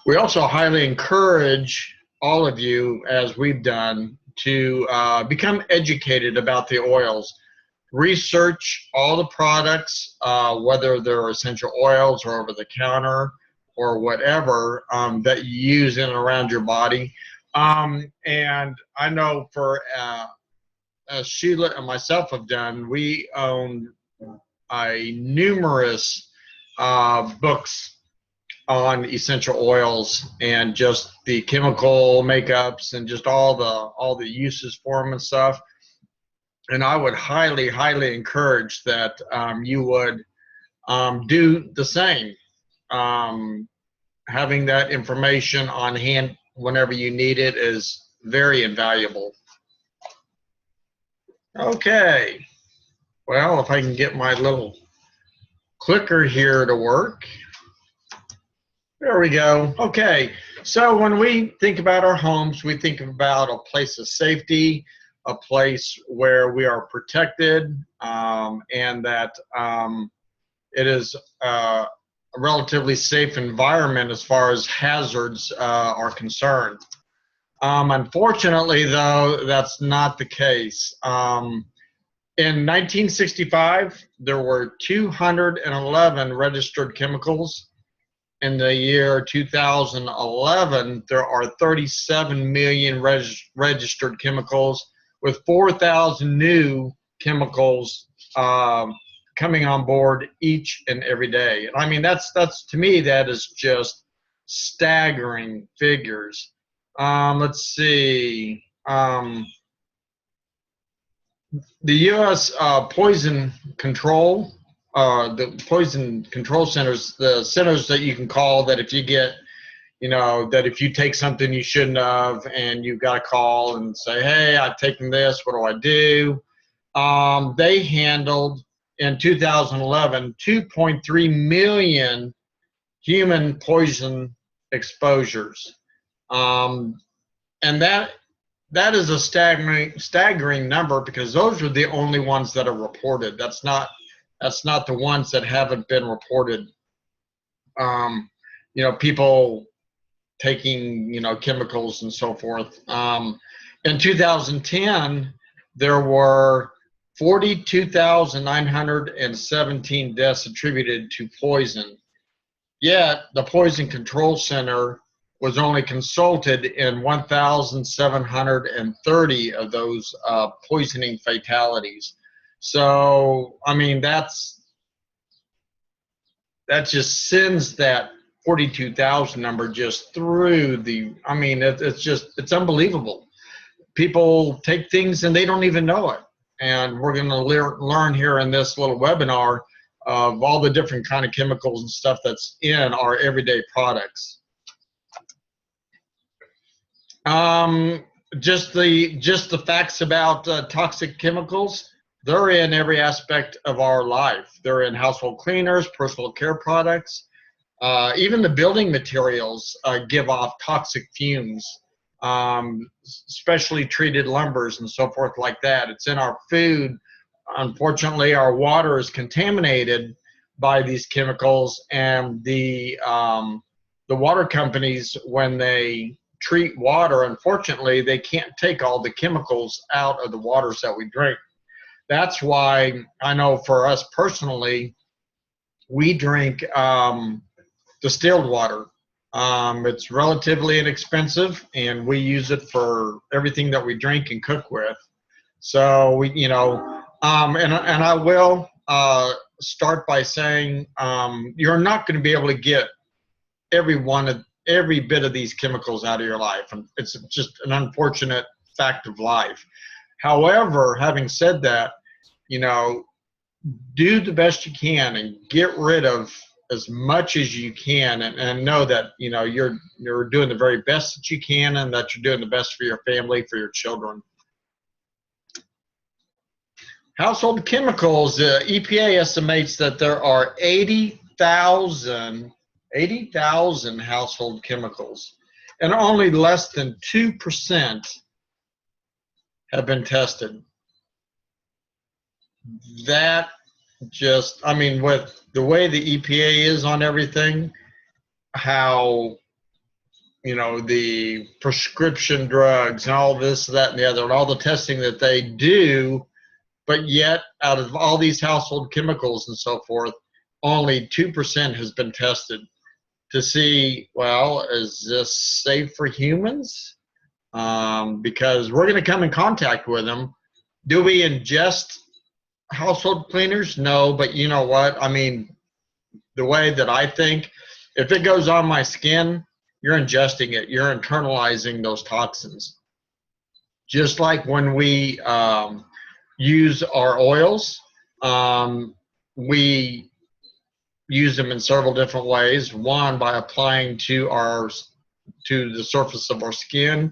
We also highly encourage all of you, as we've done, to become educated about the oils. Research all the products, whether they're essential oils or over the counter or whatever that you use in and around your body. And I know for as Sheila and myself have done, we own numerous books on essential oils and just the chemical makeups and just all the uses for them and stuff. And I would highly encourage that you would do the same. Um, Having that information on hand whenever you need it is very invaluable. Okay, well, if I can get my little clicker here to work. There we go. Okay, so when we think about our homes, we think about a place of safety, a place where we are protected, and that it is a relatively safe environment as far as hazards are concerned. Unfortunately, though, that's not the case. In 1965, there were 211 registered chemicals. In the year 2011, there are 37 million registered chemicals, with 4,000 new chemicals coming on board each and every day. I mean, that's to me, that is just staggering figures. Let's see. The U.S. Poison Control, the poison control centers, the centers that you can call that if you get, that if you take something you shouldn't have and you've got to call and say, hey, I've taken this, what do I do? They handled in 2011 2.3 million human poison exposures. And that is a staggering number because those are the only ones that are reported. That's not the ones that haven't been reported. People taking chemicals and so forth. In 2010, there were 42,917 deaths attributed to poison. Yet the Poison Control Center was only consulted in 1,730 of those poisoning fatalities. So, I mean, that just sends that 42,000 number just through the, I mean, it's unbelievable. People take things and they don't even know it. And we're going to learn here in this little webinar of all the different kind of chemicals and stuff that's in our everyday products. Just the facts about toxic chemicals. They're in every aspect of our life. They're in household cleaners, personal care products. Even the building materials give off toxic fumes, specially treated lumbers and so forth like that. It's in our food. Unfortunately, our water is contaminated by these chemicals, and the water companies, when they treat water, unfortunately, they can't take all the chemicals out of the waters that we drink. That's why I know for us personally, we drink distilled water. It's relatively inexpensive, and we use it for everything that we drink and cook with. So we, and I will start by saying you're not going to be able to get every bit of these chemicals out of your life, and it's just an unfortunate fact of life. However, having said that, do the best you can and get rid of as much as you can, and know that you're doing the very best that you can, and that you're doing the best for your family, for your children. Household chemicals, the EPA estimates that there are 80,000 household chemicals, and only less than 2% have been tested. That just, with the way the EPA is on everything, how the prescription drugs and all this, that, and the other, and all the testing that they do, but yet out of all these household chemicals and so forth, only 2% has been tested to see, well, is this safe for humans? Because we're going to come in contact with them. Do we ingest household cleaners? No, but you know what? I mean, the way that I think, if it goes on my skin, you're ingesting it. You're internalizing those toxins. Just like when we use our oils, we use them in several different ways. One, by applying to the surface of our skin,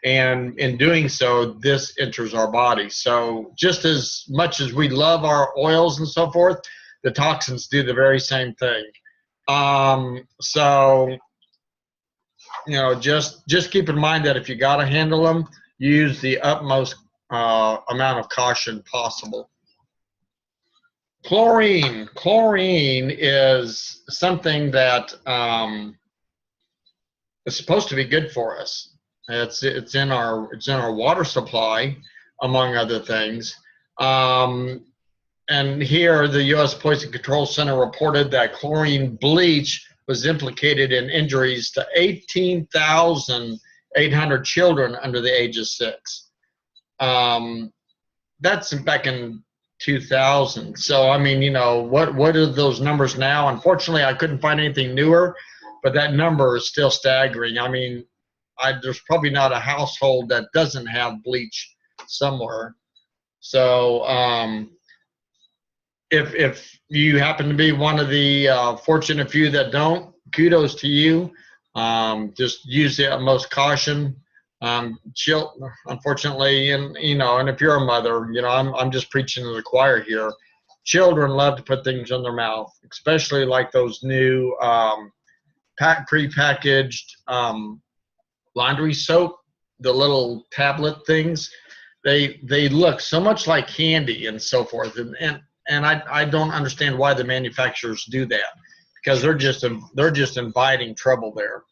and in doing so, this enters our body. So just as much as we love our oils and so forth, the toxins do the very same thing. So just keep in mind that if you got to handle them, use the utmost amount of caution possible. Chlorine is something that is supposed to be good for us. It's in our water supply, among other things. And here, the U.S. Poison Control Center reported that chlorine bleach was implicated in injuries to 18,800 children under the age of 6. That's back in 2000. So, I mean, what are those numbers now? Unfortunately, I couldn't find anything newer, but that number is still staggering. I mean, there's probably not a household that doesn't have bleach somewhere. So, if you happen to be one of the fortunate few that don't, kudos to you. Just use the utmost caution. Unfortunately, and if you're a mother, I'm just preaching to the choir here. Children love to put things in their mouth, especially like those new prepackaged laundry soap, the little tablet things. They look so much like candy and so forth, and I don't understand why the manufacturers do that, because they're just inviting trouble there.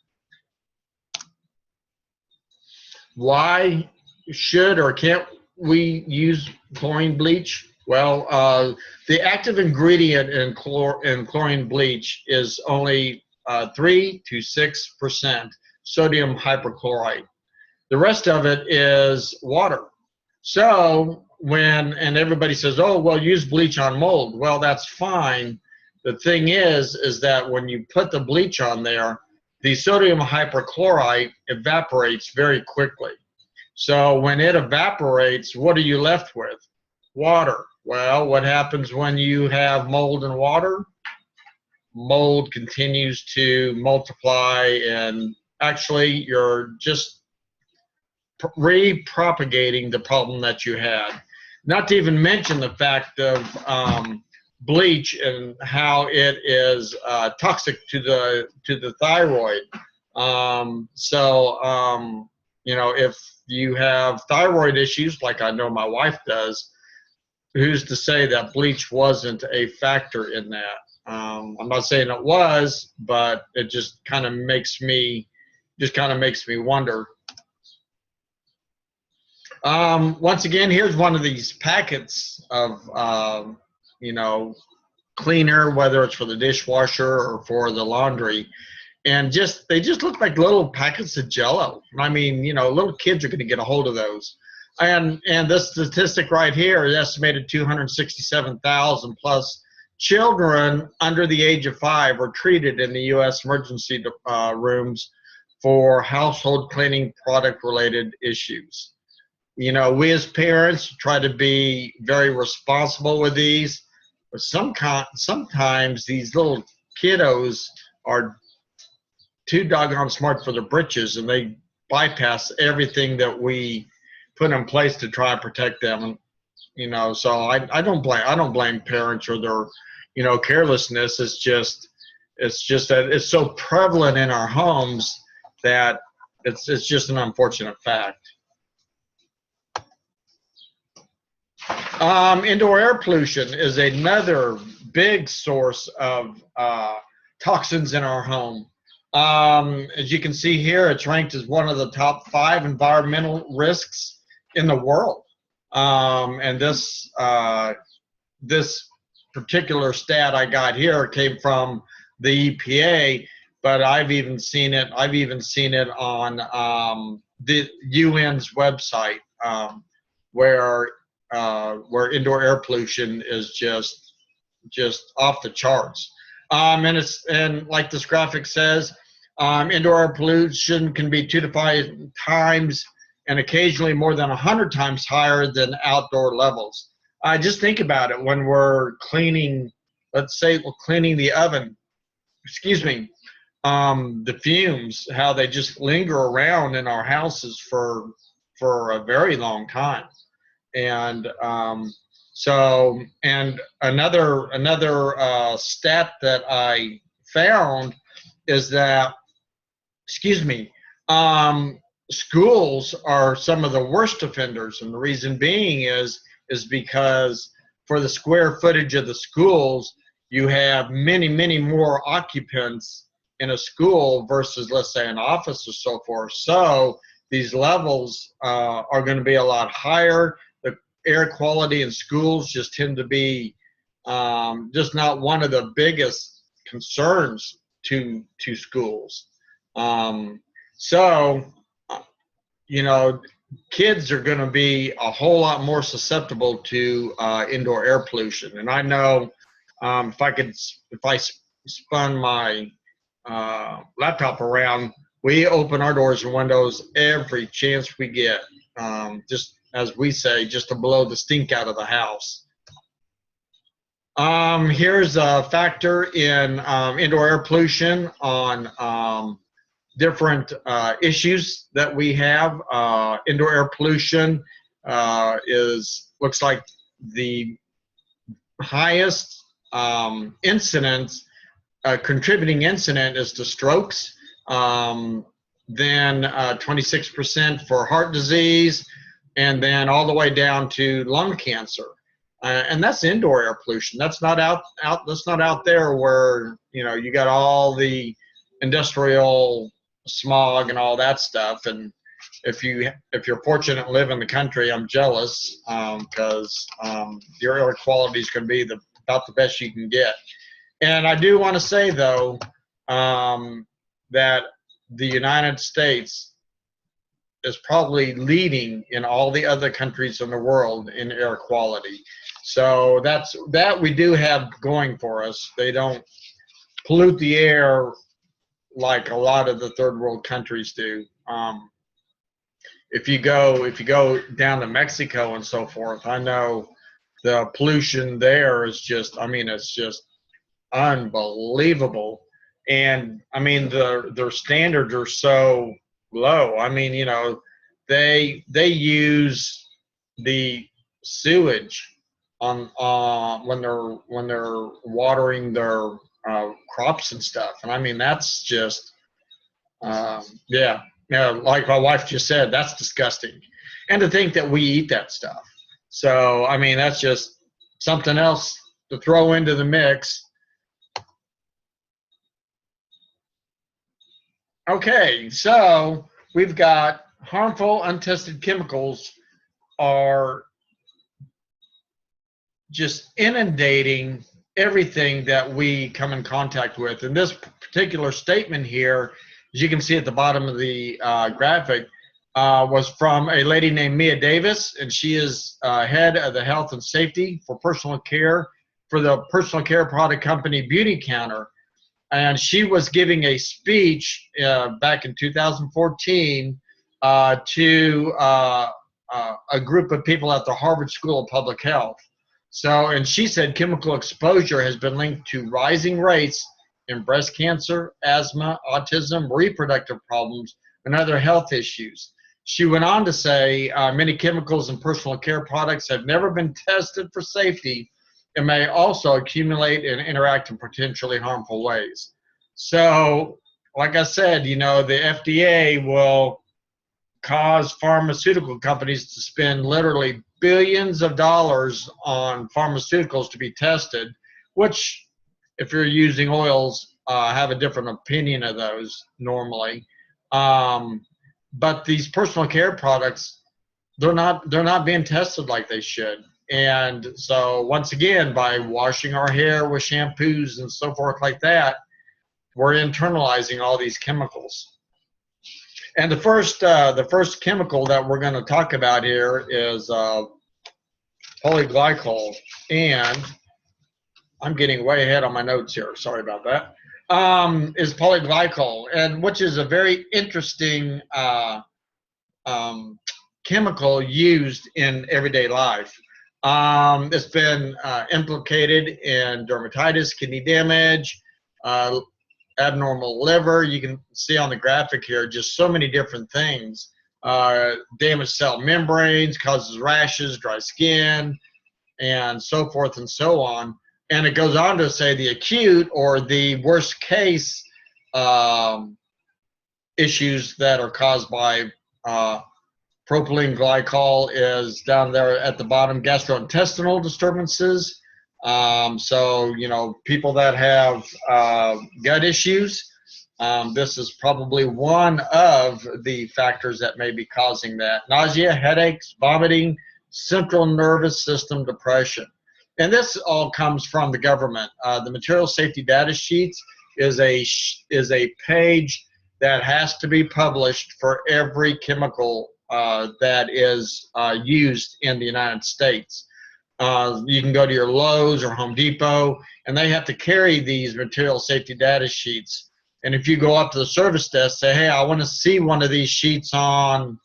Why should or can't we use chlorine bleach? Well, the active ingredient in chlorine bleach is only 3 to 6% sodium hypochlorite. The rest of it is water. So and everybody says, oh, well, use bleach on mold. Well, that's fine. The thing is that when you put the bleach on there, the sodium hypochlorite evaporates very quickly. So when it evaporates, what are you left with? Water. Well, what happens when you have mold in water? Mold continues to multiply, and actually you're just re-propagating the problem that you had. Not to even mention the fact of bleach and how it is toxic to the thyroid. If you have thyroid issues, like I know my wife does, who's to say that bleach wasn't a factor in that? I'm not saying it was, but it just kind of makes me wonder. Once again, here's one of these packets of, cleaner, whether it's for the dishwasher or for the laundry. And they just look like little packets of Jell-O. I mean, little kids are going to get a hold of those. And this statistic right here is estimated 267,000 plus children under the age of 5 were treated in the U.S. emergency rooms for household cleaning product-related issues. We as parents try to be very responsible with these, but sometimes these little kiddos are too doggone smart for their britches, and they bypass everything that we put in place to try and protect them. So I don't blame parents or their carelessness. It's just that it's so prevalent in our homes that it's just an unfortunate fact. Indoor air pollution is another big source of toxins in our home. As you can see here, it's ranked as one of the top 5 environmental risks in the world. And this particular stat I got here came from the EPA, but I've even seen it on the UN's website, where indoor air pollution is just off the charts. And like this graphic says, indoor air pollution can be 2 to 5 times and occasionally more than 100 times higher than outdoor levels. Just think about it when we're cleaning, let's say we're cleaning the oven, excuse me, the fumes, how they just linger around in our houses for a very long time. And and another stat that I found is that, excuse me, schools are some of the worst offenders, and the reason being is because for the square footage of the schools, you have many more occupants in a school versus, let's say, an office or so forth. So these levels are going to be a lot higher. The air quality in schools just tend to be just not one of the biggest concerns to schools. So, you know, kids are going to be a whole lot more susceptible to indoor air pollution. And I know if I spun my laptop around, we open our doors and windows every chance we get, just as we say, just to blow the stink out of the house. Here's a factor in indoor air pollution on different issues that we have. Indoor air pollution looks like the highest contributing incident is to strokes, then 26% for heart disease, and then all the way down to lung cancer. And that's indoor air pollution. That's not out there where, you know, you got all the industrial smog and all that stuff. And if you're fortunate to live in the country, I'm jealous, because your air quality is going to be about the best you can get. And I do want to say, though, that the United States is probably leading in all the other countries in the world in air quality. So that we do have going for us. They don't pollute the air like a lot of the third world countries do. If you go down to Mexico and so forth, I know the pollution there is just, I mean, it's just unbelievable. And I mean, their standards are so low. I mean, you know, they use the sewage on when they're watering their crops and stuff. And I mean, that's just yeah, like my wife just said, that's disgusting. And to think that we eat that stuff. So I mean, that's just something else to throw into the mix. Okay, so we've got harmful untested chemicals are just inundating everything that we come in contact with. And this particular statement here, as you can see at the bottom of the graphic, was from a lady named Mia Davis, and she is head of the health and safety for personal care for the personal care product company Beauty Counter. And she was giving a speech back in 2014 to a group of people at the Harvard School of Public Health. So, and she said chemical exposure has been linked to rising rates in breast cancer, asthma, autism, reproductive problems, and other health issues. She went on to say many chemicals in personal care products have never been tested for safety and may also accumulate and interact in potentially harmful ways. So, like I said, you know, the FDA will cause pharmaceutical companies to spend literally billions of dollars on pharmaceuticals to be tested, which, if you're using oils, have a different opinion of those normally. But these personal care products, they're not being tested like they should. And so once again, by washing our hair with shampoos and so forth like that, we're internalizing all these chemicals. And the first chemical that we're going to talk about here is polyglycol. And I'm getting way ahead on my notes here. Sorry about that. Is polyglycol, and which is a very interesting chemical used in everyday life. It's been implicated in dermatitis, kidney damage, abnormal liver. You can see on the graphic here just so many different things. Damaged cell membranes, causes rashes, dry skin, and so forth and so on. And it goes on to say the acute or the worst case issues that are caused by propylene glycol is down there at the bottom, gastrointestinal disturbances. So, you know, people that have gut issues, this is probably one of the factors that may be causing that. Nausea, headaches, vomiting, central nervous system depression. And this all comes from the government. The material safety data sheets is a page that has to be published for every chemical that is used in the United States. You can go to your Lowe's or Home Depot, and they have to carry these material safety data sheets. And if you go up to the service desk, say, hey, I want to see one of these sheets on,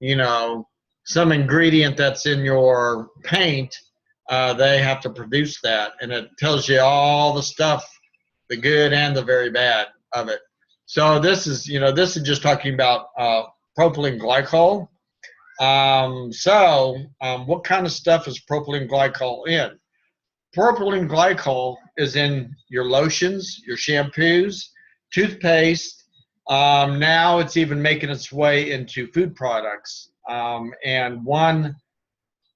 you know, some ingredient that's in your paint, they have to produce that. And it tells you all the stuff, the good and the very bad of it. So this is, you know, this is just talking about propylene glycol. What kind of stuff is propylene glycol in? Propylene glycol is in your lotions, your shampoos, toothpaste. Now it's even making its way into food products. And one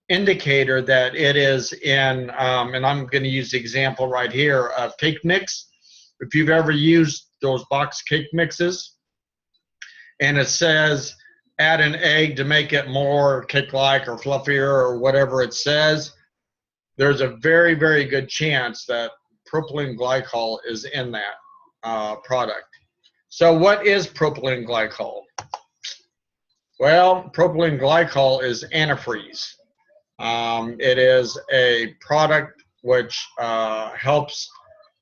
indicator that it is in, and I'm going to use the example right here of cake mix. If you've ever used those box cake mixes, and it says add an egg to make it more cake-like or fluffier or whatever it says, there's a very, very good chance that propylene glycol is in that product. So what is propylene glycol? Well, propylene glycol is antifreeze. It is a product which helps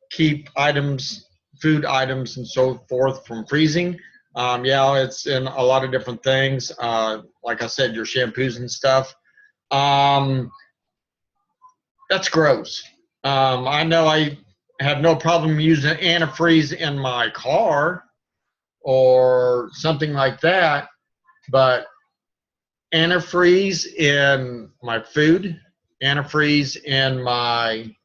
keep items, food items and so forth from freezing. Yeah, it's in a lot of different things. Like I said, your shampoos and stuff. That's gross. I know I have no problem using antifreeze in my car or something like that, but antifreeze in my food, antifreeze in my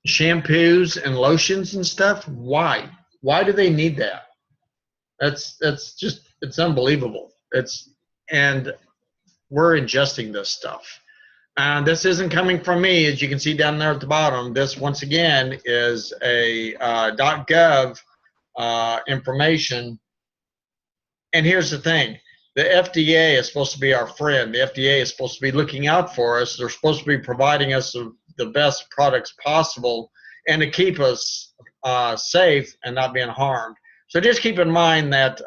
shampoos and lotions and stuff. Why do they need that? That's just, it's unbelievable. And we're ingesting this stuff, and this isn't coming from me, as you can see down there at the bottom. This once again is a .gov information. And here's the thing, the FDA is supposed to be our friend. The FDA is supposed to be looking out for us. They're supposed to be providing us the best products possible and to keep us safe and not being harmed. So just keep in mind that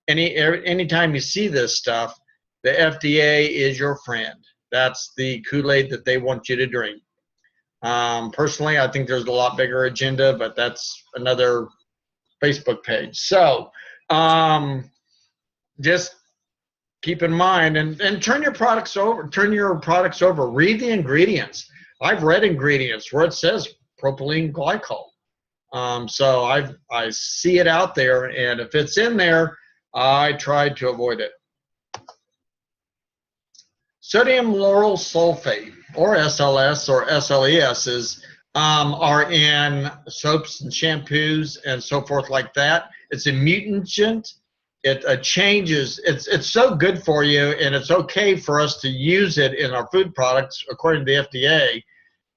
anytime you see this stuff, the FDA is your friend. That's the Kool-Aid that they want you to drink. Personally, I think there's a lot bigger agenda, but that's another Facebook page. So just keep in mind and turn your products over. Read the ingredients. I've read ingredients where it says propylene glycol. So I see it out there, and if it's in there, I try to avoid it. Sodium lauryl sulfate, or SLS or SLES, are in soaps and shampoos and so forth like that. It's a mutagen. It changes. It's so good for you, and it's okay for us to use it in our food products according to the FDA.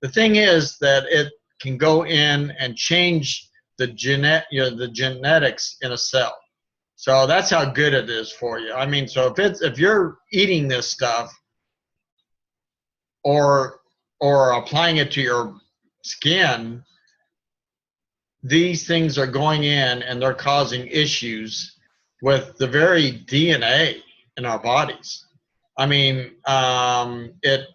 the thing is that it can go in and change the the genetics in a cell. So that's how good it is for you. I mean, so if you're eating this stuff or applying it to your skin, these things are going in and they're causing issues with the very DNA in our bodies. I mean, it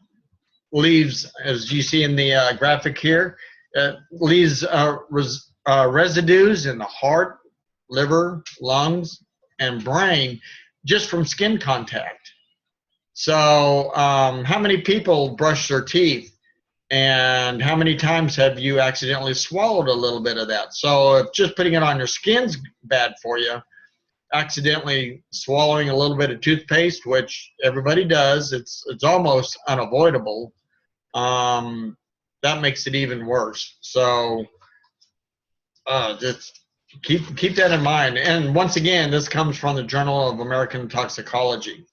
leaves, as you see in the graphic here, it leaves residues in the heart, liver, lungs, and brain just from skin contact. So how many people brush their teeth, and how many times have you accidentally swallowed a little bit of that? So if just putting it on your skin's bad for you, accidentally swallowing a little bit of toothpaste, which everybody does, it's almost unavoidable, that makes it even worse. So just keep that in mind. And once again, this comes from the Journal of American Toxicology.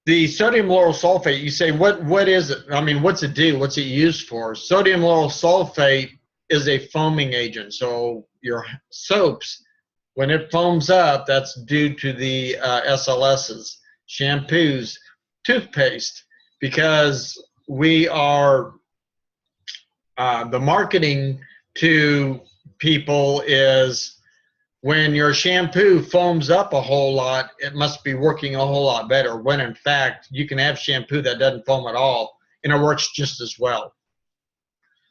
The sodium lauryl sulfate, you say, what is it? I mean, what's it do? What's it used for? Sodium lauryl sulfate is a foaming agent. So your soaps, when it foams up, that's due to the SLSs, shampoos, toothpaste, because we are, the marketing to people is, when your shampoo foams up a whole lot, it must be working a whole lot better, when in fact you can have shampoo that doesn't foam at all and it works just as well.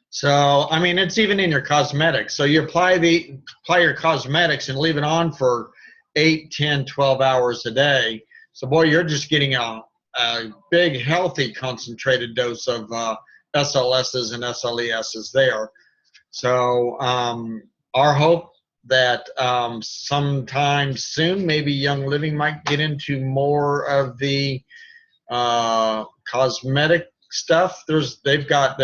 So I mean, it's even in your cosmetics. So you apply your cosmetics and leave it on for 8, 10, 12 hours a day. So boy, you're just getting a big, healthy, concentrated dose of SLSs and SLESs there. So our hope that sometime soon, maybe Young Living might get into more of the cosmetic stuff. They've got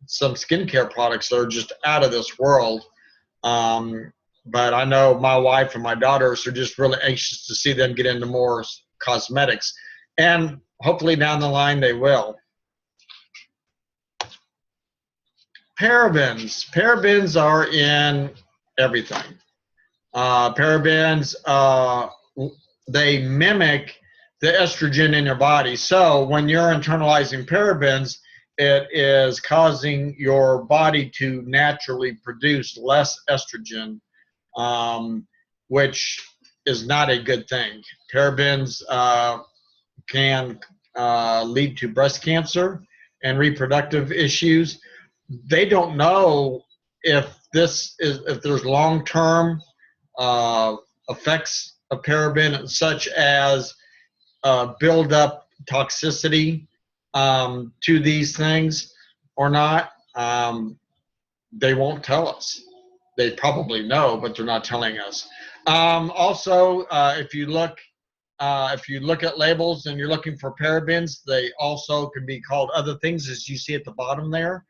some skincare products that are just out of this world. But I know my wife and my daughters are just really anxious to see them get into more cosmetics, and hopefully down the line they will. Parabens are in everything. Parabens, they mimic the estrogen in your body. So when you're internalizing parabens, it is causing your body to naturally produce less estrogen, which is not a good thing. Parabens can lead to breast cancer and reproductive issues. They don't know if there's long-term effects of paraben, such as build up toxicity to these things or not. They won't tell us. They probably know, but they're not telling us. Also, if you look at labels and you're looking for parabens, they also can be called other things, as you see at the bottom there.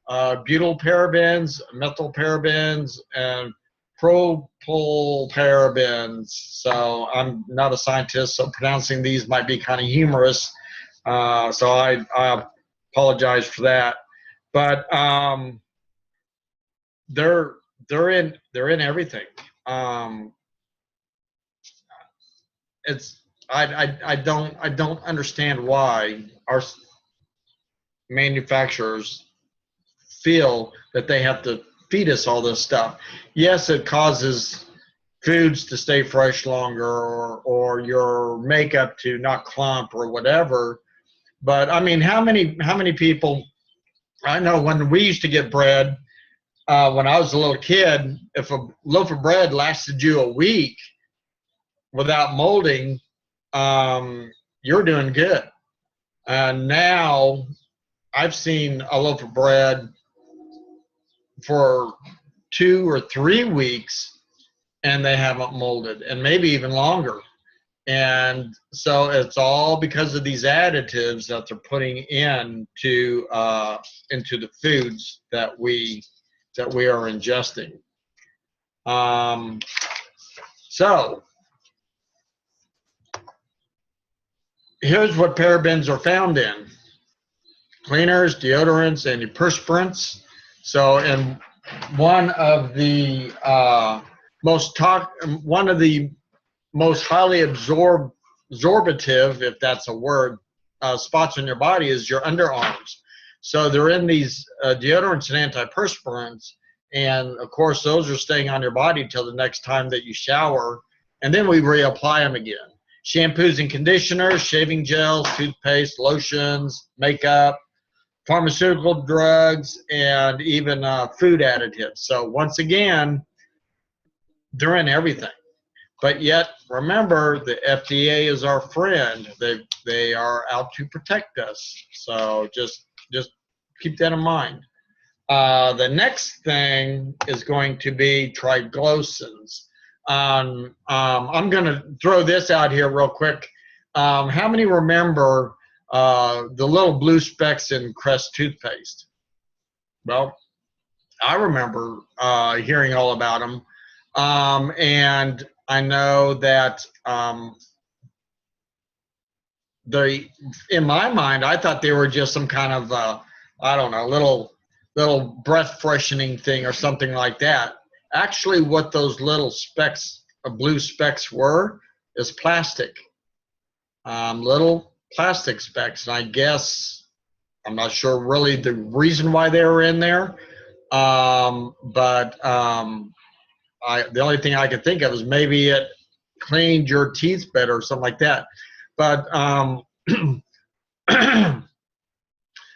Butyl parabens, methyl parabens, and propylparabens. So I'm not a scientist, so pronouncing these might be kind of humorous. So I apologize for that. But they're in everything. I don't understand why our manufacturers feel that they have to feed us all this stuff. Yes, it causes foods to stay fresh longer, or your makeup to not clump or whatever. But I mean, how many people, I know when we used to get bread, when I was a little kid, if a loaf of bread lasted you a week without molding, you're doing good. Now I've seen a loaf of bread for 2 or 3 weeks and they haven't molded, and maybe even longer. And so it's all because of these additives that they're putting into the foods that we are ingesting. So here's what parabens are found in: cleaners, deodorants, antiperspirants. So, and one of the one of the most highly absorbative, if that's a word, spots on your body is your underarms. So they're in these deodorants and antiperspirants, and of course those are staying on your body till the next time that you shower, and then we reapply them again. Shampoos and conditioners, shaving gels, toothpaste, lotions, makeup, pharmaceutical drugs, and even food additives. So once again, they're in everything. But yet, remember, the FDA is our friend. They are out to protect us. So just keep that in mind. The next thing is going to be triglycerides. I'm going to throw this out here real quick. How many remember the little blue specks in Crest toothpaste? Well, I remember hearing all about them. And I know that in my mind, I thought they were just some kind of, I don't know, little breath freshening thing or something like that. Actually, what those little specks, blue specks were, is plastic. Little plastic specks. And I guess, I'm not sure really the reason why they were in there. The only thing I could think of is maybe it cleaned your teeth better or something like that. But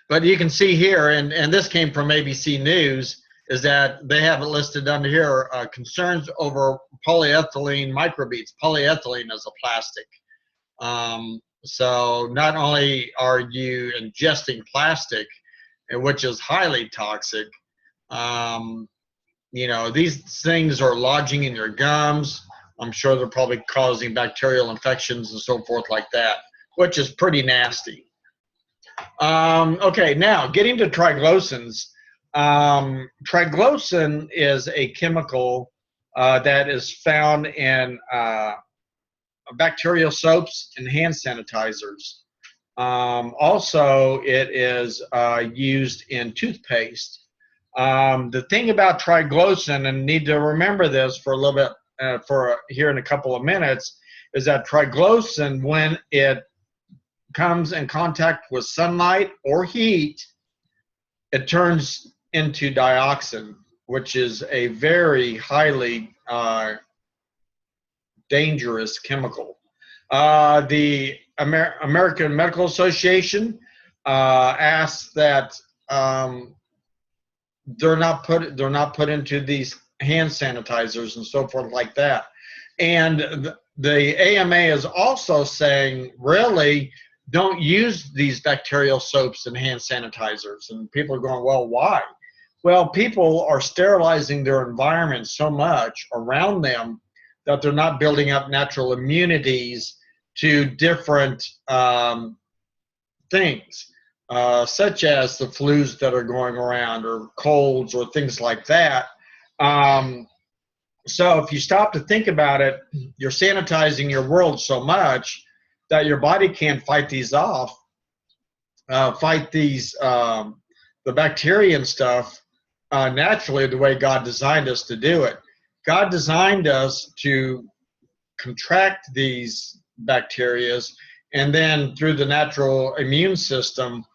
but you can see here, and this came from ABC News, is that they have it listed under here, concerns over polyethylene microbeads. Polyethylene is a plastic. So not only are you ingesting plastic, which is highly toxic, you know, these things are lodging in your gums. I'm sure they're probably causing bacterial infections and so forth like that, which is pretty nasty. Okay, now getting to triglycerides. Triglycerin is a chemical that is found in bacterial soaps and hand sanitizers. Also, it is used in toothpaste. The thing about triglycerin, and need to remember this for a little bit, here in a couple of minutes, is that triglycerin, when it comes in contact with sunlight or heat, it turns into dioxin, which is a very highly dangerous chemical. The American Medical Association asks that they're not put into these hand sanitizers and so forth like that. And the AMA is also saying, really, don't use these bacterial soaps and hand sanitizers. And people are going, well, why? Well, people are sterilizing their environment so much around them that they're not building up natural immunities to different things, such as the flus that are going around, or colds, or things like that. So if you stop to think about it, you're sanitizing your world so much that your body can't fight these off, the bacteria and stuff naturally the way God designed us to do it. God designed us to contract these bacterias, and then through the natural immune system,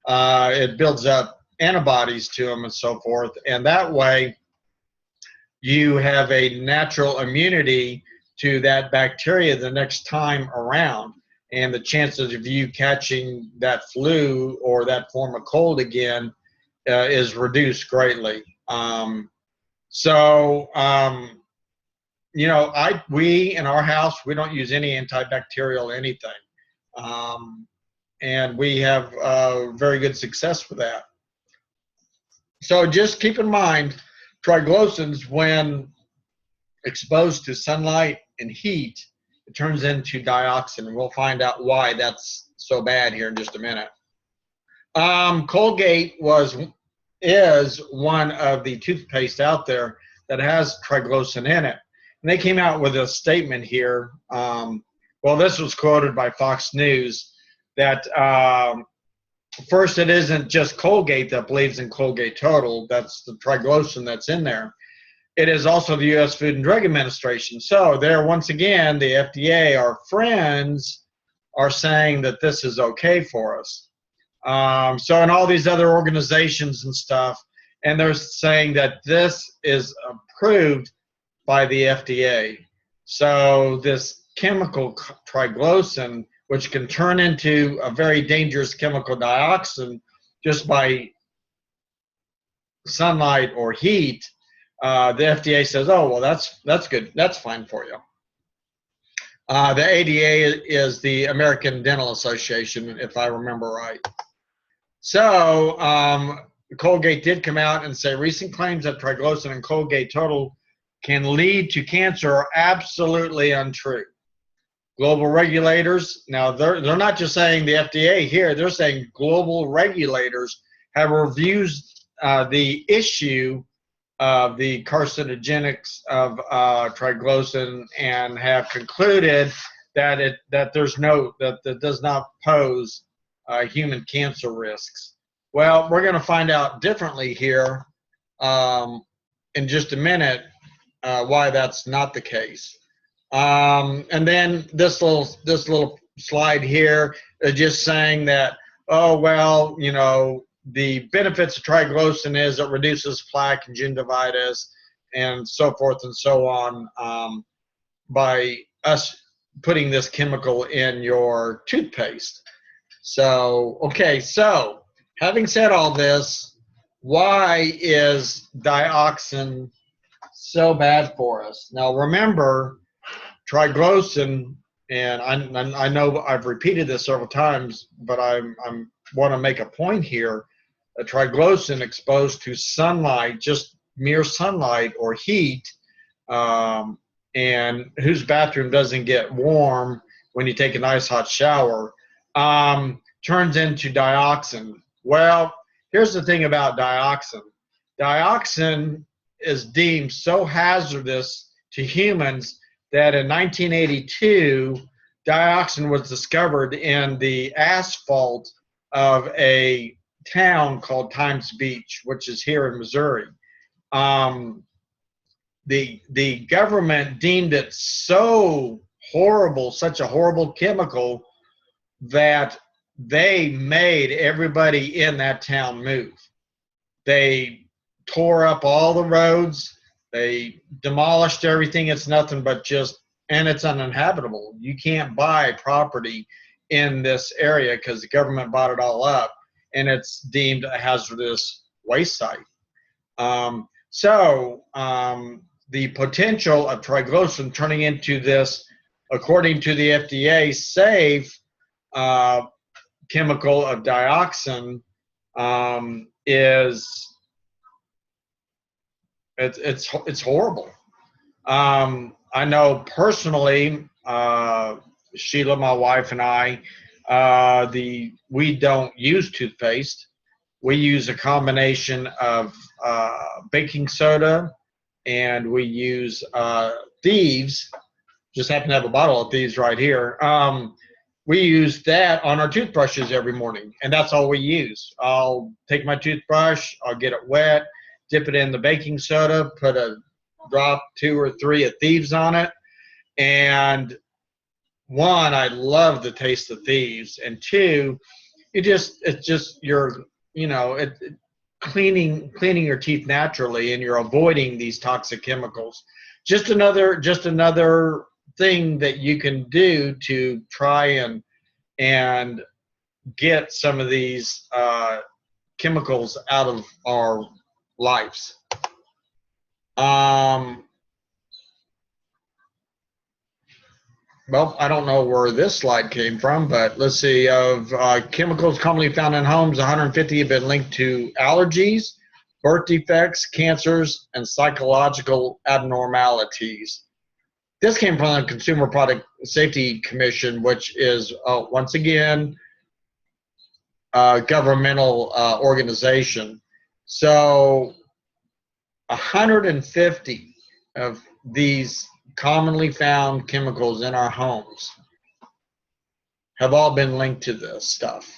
it builds up antibodies to them and so forth. And that way, you have a natural immunity to that bacteria the next time around. And the chances of you catching that flu or that form of cold again is reduced greatly. You know, we in our house, we don't use any antibacterial anything. And we have very good success with that. So just keep in mind, triglycerides, when exposed to sunlight and heat, it turns into dioxin. And we'll find out why that's so bad here in just a minute. Colgate is one of the toothpaste out there that has triglycerin in it. And they came out with a statement here. Well, this was quoted by Fox News. that first, it isn't just Colgate that believes in Colgate Total. That's the triglycerin that's in there. It is also the U.S. Food and Drug Administration. So there, once again, the FDA, our friends, are saying that this is okay for us. So and all these other organizations and stuff, and they're saying that this is approved by the FDA. So this chemical triglycerin, which can turn into a very dangerous chemical dioxin just by sunlight or heat, the FDA says, oh, well, that's good. That's fine for you. The ADA is the American Dental Association, if I remember right. So Colgate did come out and say recent claims that triglycerin and Colgate Total can lead to cancer are absolutely untrue. Global regulators, now they're not just saying the FDA here, they're saying global regulators have reviewed the issue of the carcinogenics of triglycerin and have concluded that that does not pose human cancer risks. Well, we're going to find out differently here in just a minute why that's not the case. And then this little slide here is just saying that, oh, well, you know, the benefits of triglycerin is it reduces plaque, gingivitis, and so forth and so on by us putting this chemical in your toothpaste. So, okay, so having said all this, why is dioxin so bad for us? Now, remember, triglycerin, and I know I've repeated this several times, but I want to make a point here. A triglycerin exposed to sunlight, just mere sunlight or heat, and whose bathroom doesn't get warm when you take a nice hot shower, turns into dioxin. Well, here's the thing about dioxin. Dioxin is deemed so hazardous to humans that in 1982, dioxin was discovered in the asphalt of a town called Times Beach, which is here in Missouri. The government deemed it so horrible, such a horrible chemical, that they made everybody in that town move. They tore up all the roads. They demolished everything. It's nothing but just, and it's uninhabitable. You can't buy property in this area because the government bought it all up, and it's deemed a hazardous waste site. The potential of triglycerin turning into this, according to the FDA, safe chemical of dioxin is it's horrible. I know personally, Sheila, my wife, and I, we don't use toothpaste. We use a combination of baking soda, and we use Thieves. Just happen to have a bottle of Thieves right here. We use that on our toothbrushes every morning, and that's all we use. I'll take my toothbrush, I'll get it wet, dip it in the baking soda, put a drop, 2 or 3 of Thieves on it, and one, I love the taste of Thieves, and two, it's just your, you know, cleaning your teeth naturally, and you're avoiding these toxic chemicals. Just another thing that you can do to try and get some of these chemicals out of our lives. Well, I don't know where this slide came from, but let's see. Of chemicals commonly found in homes, 150 have been linked to allergies, birth defects, cancers, and psychological abnormalities. This came from the Consumer Product Safety Commission, which is, once again, a governmental organization. So 150 of these commonly found chemicals in our homes have all been linked to this stuff.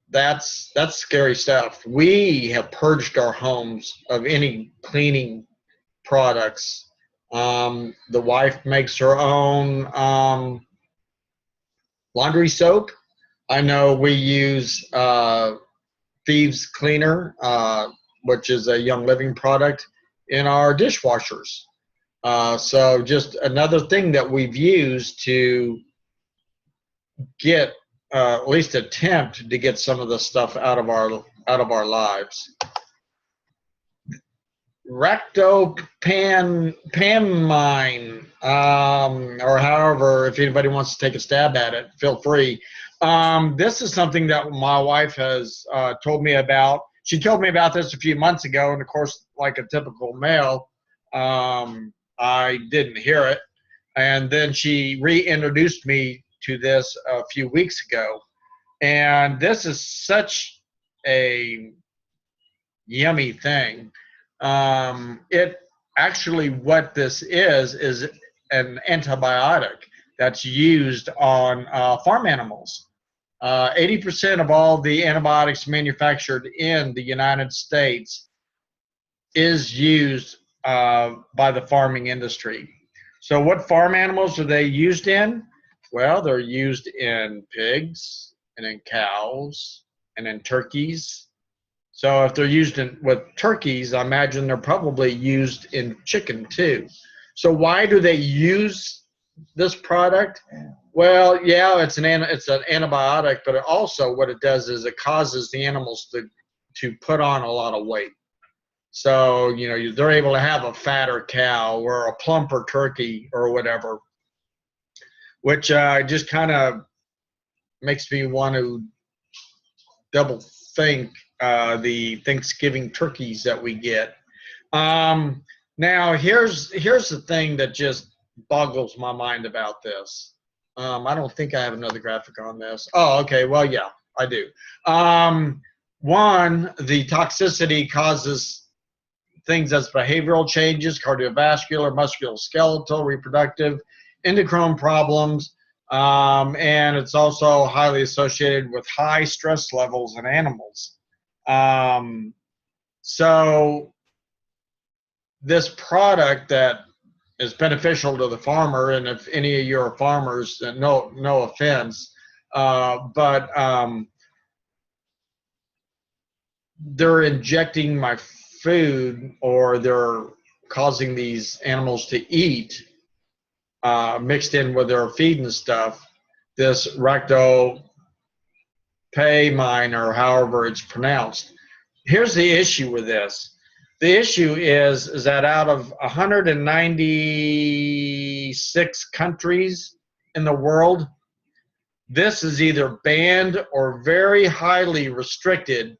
That's scary stuff. We have purged our homes of any cleaning products. The wife makes her own laundry soap. I know we use Thieves Cleaner, which is a Young Living product, in our dishwashers. So just another thing that we've used to get at least attempt to get some of the stuff out of our lives. Ractopamine, or however, if anybody wants to take a stab at it, feel free. This is something that my wife has told me about. She told me about this a few months ago, and of course, like a typical male, I didn't hear it. And then she reintroduced me to this a few weeks ago. And this is such a yummy thing. It actually, what this is an antibiotic that's used on farm animals. 80% of all the antibiotics manufactured in the United States is used by the farming industry. So what farm animals are they used in? Well, they're used in pigs and in cows and in turkeys. So if they're used with turkeys, I imagine they're probably used in chicken too. So why do they use this product? Well, yeah, it's an antibiotic, but it also what it does is it causes the animals to put on a lot of weight. So, you know, they're able to have a fatter cow or a plumper turkey or whatever, which just kind of makes me want to double think the Thanksgiving turkeys that we get. Now, here's the thing that just boggles my mind about this. I don't think I have another graphic on this. Oh, okay. Well, yeah, I do. One, the toxicity causes things as behavioral changes, cardiovascular, musculoskeletal, reproductive, endocrine problems, and it's also highly associated with high stress levels in animals. So this product that is beneficial to the farmer, and if any of you are farmers, no offense, but they're injecting my food, or they're causing these animals to eat mixed in with their feed and stuff, this ractopamine, or however it's pronounced. Here's the issue with this. The issue is that out of 196 countries in the world, this is either banned or very highly restricted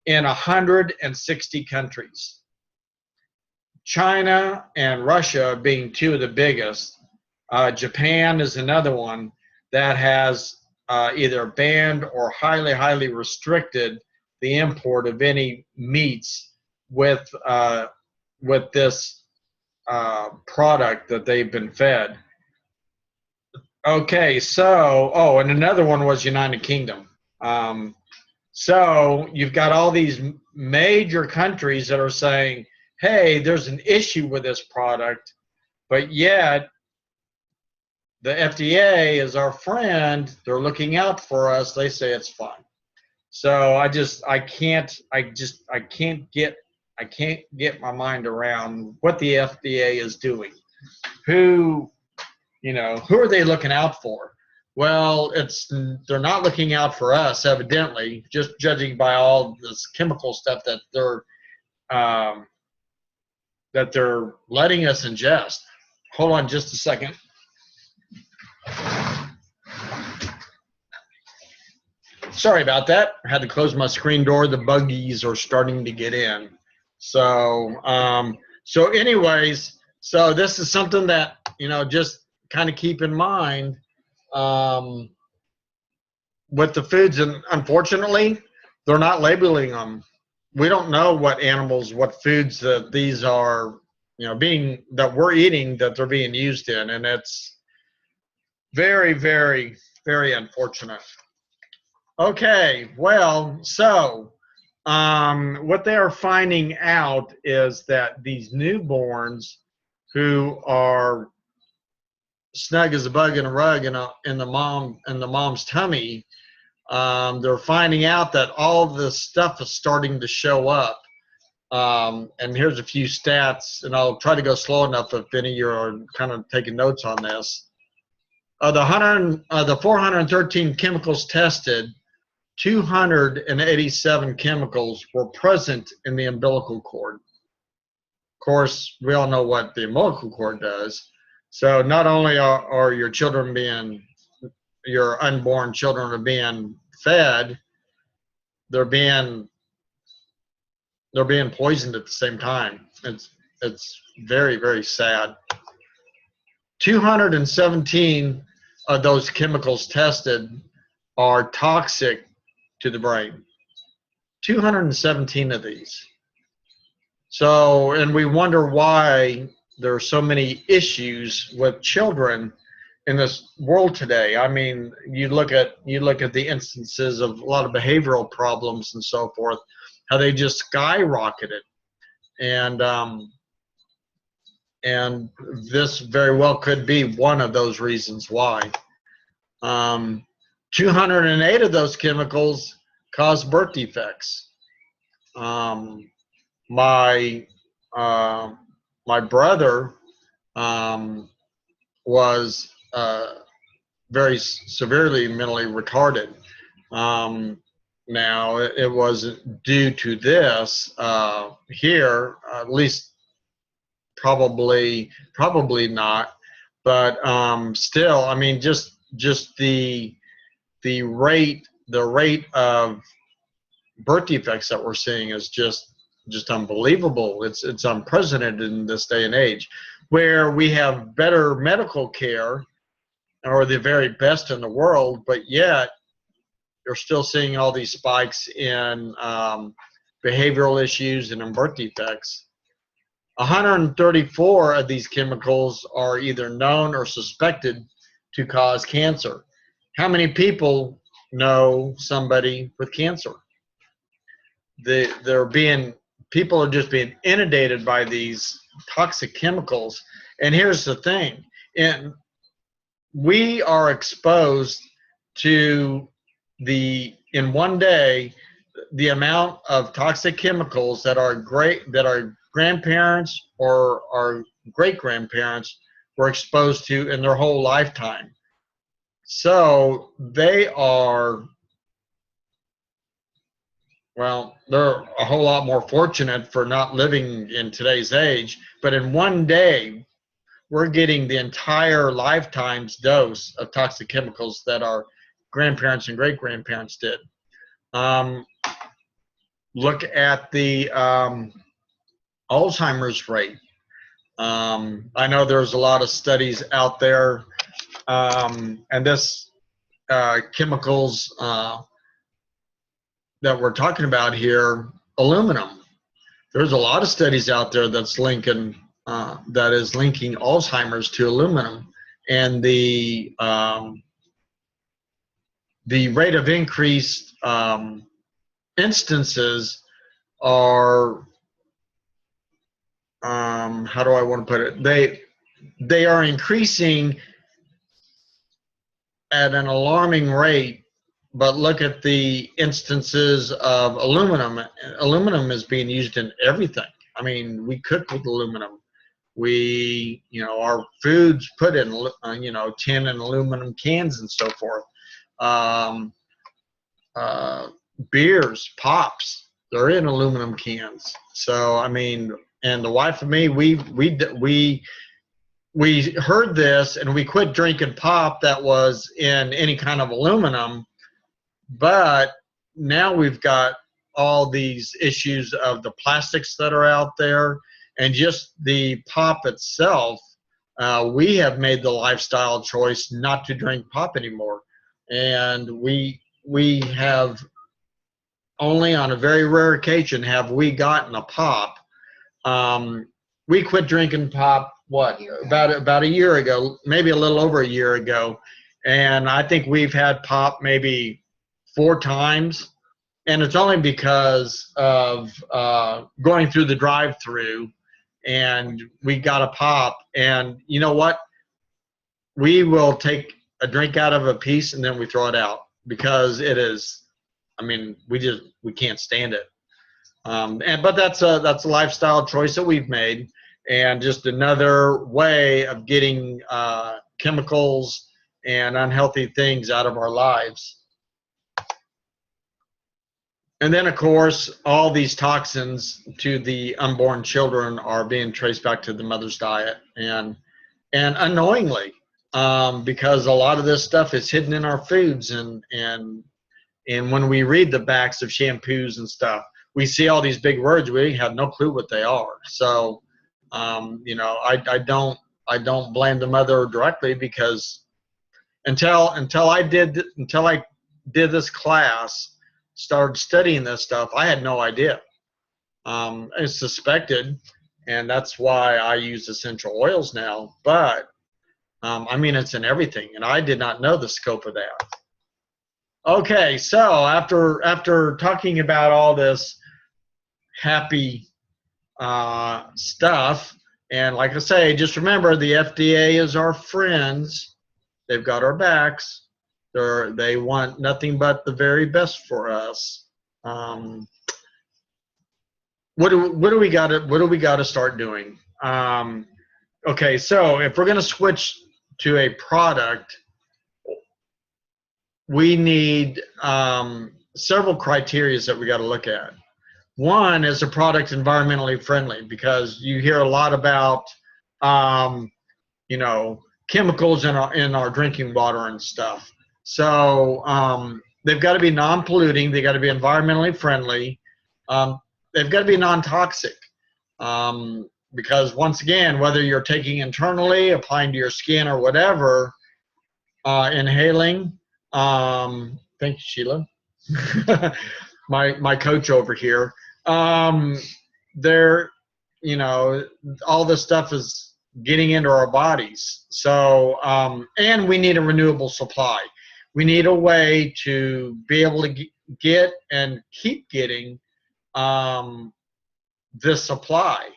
in 160 countries. China and Russia being two of the biggest. Japan is another one that has either banned or highly restricted the import of any meats with this product that they've been fed. Okay, so, and another one was United Kingdom. So you've got all these major countries that are saying, hey, there's an issue with this product, but yet the FDA is our friend. They're looking out for us. They say it's fine. So I can't get my mind around what the FDA is doing. Who are they looking out for? Well, they're not looking out for us, evidently, just judging by all this chemical stuff that they're letting us ingest. Hold on just a second. Sorry about that. I had to close my screen door. The buggies are starting to get in. So anyways, so this is something that, just kind of keep in mind with the foods. And unfortunately, they're not labeling them. We don't know what foods that these are, that we're eating, that they're being used in. And it's very, very Very unfortunate. Okay, well, so what they are finding out is that these newborns who are snug as a bug in a rug in the mom's tummy, they're finding out that all this stuff is starting to show up. And here's a few stats, and I'll try to go slow enough if any of you are kind of taking notes on this. The 413 chemicals tested, 287 chemicals were present in the umbilical cord. Of course, we all know what the umbilical cord does. So not only are your children your unborn children are being fed, they're being poisoned at the same time. It's very, very sad. 217 of those chemicals tested are toxic to the brain. 217 of these. So, and we wonder why there are so many issues with children in this world today. I mean, you look at the instances of a lot of behavioral problems and so forth, how they just skyrocketed, and this very well could be one of those reasons why. 208 of those chemicals cause birth defects. My brother was very severely mentally retarded. Now it wasn't due to this here, at least probably not, but still, I mean, just the rate of birth defects that we're seeing is just unbelievable. It's unprecedented in this day and age, where we have better medical care, or the very best in the world, but yet you're still seeing all these spikes in behavioral issues and in birth defects. 134 of these chemicals are either known or suspected to cause cancer. How many people know somebody with cancer? People are just being inundated by these toxic chemicals. And here's the thing, and we are exposed to in one day, the amount of toxic chemicals that our grandparents or our great grandparents were exposed to in their whole lifetime. So they're a whole lot more fortunate for not living in today's age, but in one day we're getting the entire lifetime's dose of toxic chemicals that our grandparents and great grandparents did. Look at the Alzheimer's rate. I know there's a lot of studies out there, and this chemicals that we're talking about here, aluminum. There's a lot of studies out there that's linking Alzheimer's to aluminum, and the rate of increased instances are, how do I want to put it? They are increasing at an alarming rate, but look at the instances of aluminum. Aluminum is being used in everything. I mean, we cook with aluminum. Our foods put in, tin and aluminum cans and so forth. Beers, pops, they're in aluminum cans. So, I mean, and the wife and me, we heard this and we quit drinking pop that was in any kind of aluminum, but now we've got all these issues of the plastics that are out there, and just the pop itself. We have made the lifestyle choice not to drink pop anymore, and we have only on a very rare occasion have we gotten a pop. We quit drinking pop about a year ago, maybe a little over a year ago, And I think we've had pop maybe 4 times, and it's only because of going through the drive-through, and we got a pop. And you know what? We will take a drink out of a piece and then we throw it out because it is. I mean, we can't stand it. But that's a lifestyle choice that we've made, and just another way of getting chemicals and unhealthy things out of our lives. And then, of course, all these toxins to the unborn children are being traced back to the mother's diet, and unknowingly, because a lot of this stuff is hidden in our foods, and when we read the backs of shampoos and stuff, we see all these big words. We have no clue what they are. So, I don't blame the mother directly, because until I did this class, started studying this stuff, I had no idea. I suspected, and that's why I use essential oils now. But I mean, it's in everything, and I did not know the scope of that. Okay, so after talking about all this happy stuff, and like I say, just remember the FDA is our friends. They've got our backs. They want nothing but the very best for us. What do we got to start doing? Okay, so if we're going to switch to a product, we need several criteria that we got to look at. One is a product environmentally friendly, because you hear a lot about chemicals in our drinking water and stuff. So they've got to be non-polluting. They got to be environmentally friendly. They've got to be non-toxic, because once again, whether you're taking internally, applying to your skin, or whatever, inhaling. Thank you, Sheila. my coach over here. They're, all this stuff is getting into our bodies. So, and we need a renewable supply. We need a way to be able to get and keep getting this supply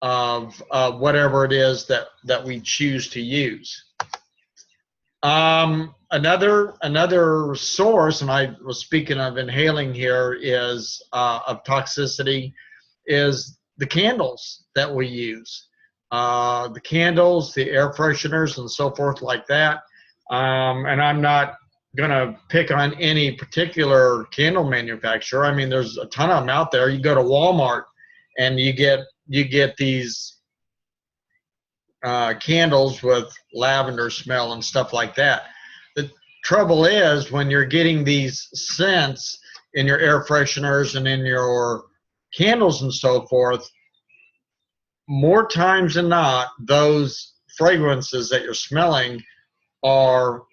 of whatever it is that we choose to use. Another source, and I was speaking of inhaling here, is of toxicity, is the candles that we use. The candles, the air fresheners, and so forth like that. And I'm not gonna pick on any particular candle manufacturer. I mean, there's a ton of them out there. You go to Walmart and you get these candles with lavender smell and stuff like that. The trouble is, when you're getting these scents in your air fresheners and in your candles and so forth, more times than not, those fragrances that you're smelling are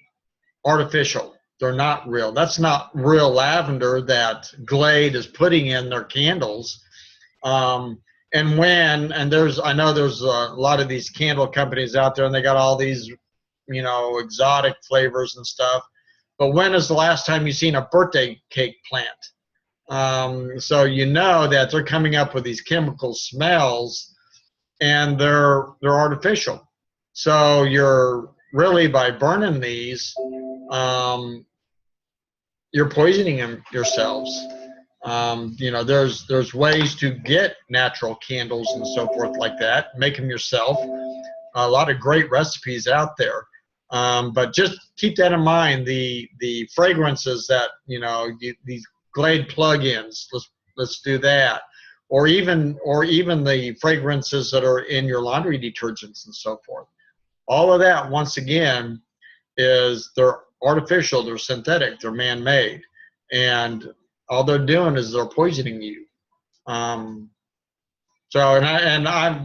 artificial. They're not real. That's not real lavender that Glade is putting in their candles. I know there's a lot of these candle companies out there, and they got all these, exotic flavors and stuff. But when is the last time you seen a birthday cake plant? So that they're coming up with these chemical smells, and they're artificial. So you're really, by burning these, you're poisoning them yourselves. There's ways to get natural candles and so forth like that. Make them yourself. A lot of great recipes out there. But just keep that in mind. The fragrances that these Glade plug-ins. Let's do that. Or even the fragrances that are in your laundry detergents and so forth. All of that, once again, they're artificial, they're synthetic, they're man-made, and all they're doing is they're poisoning you.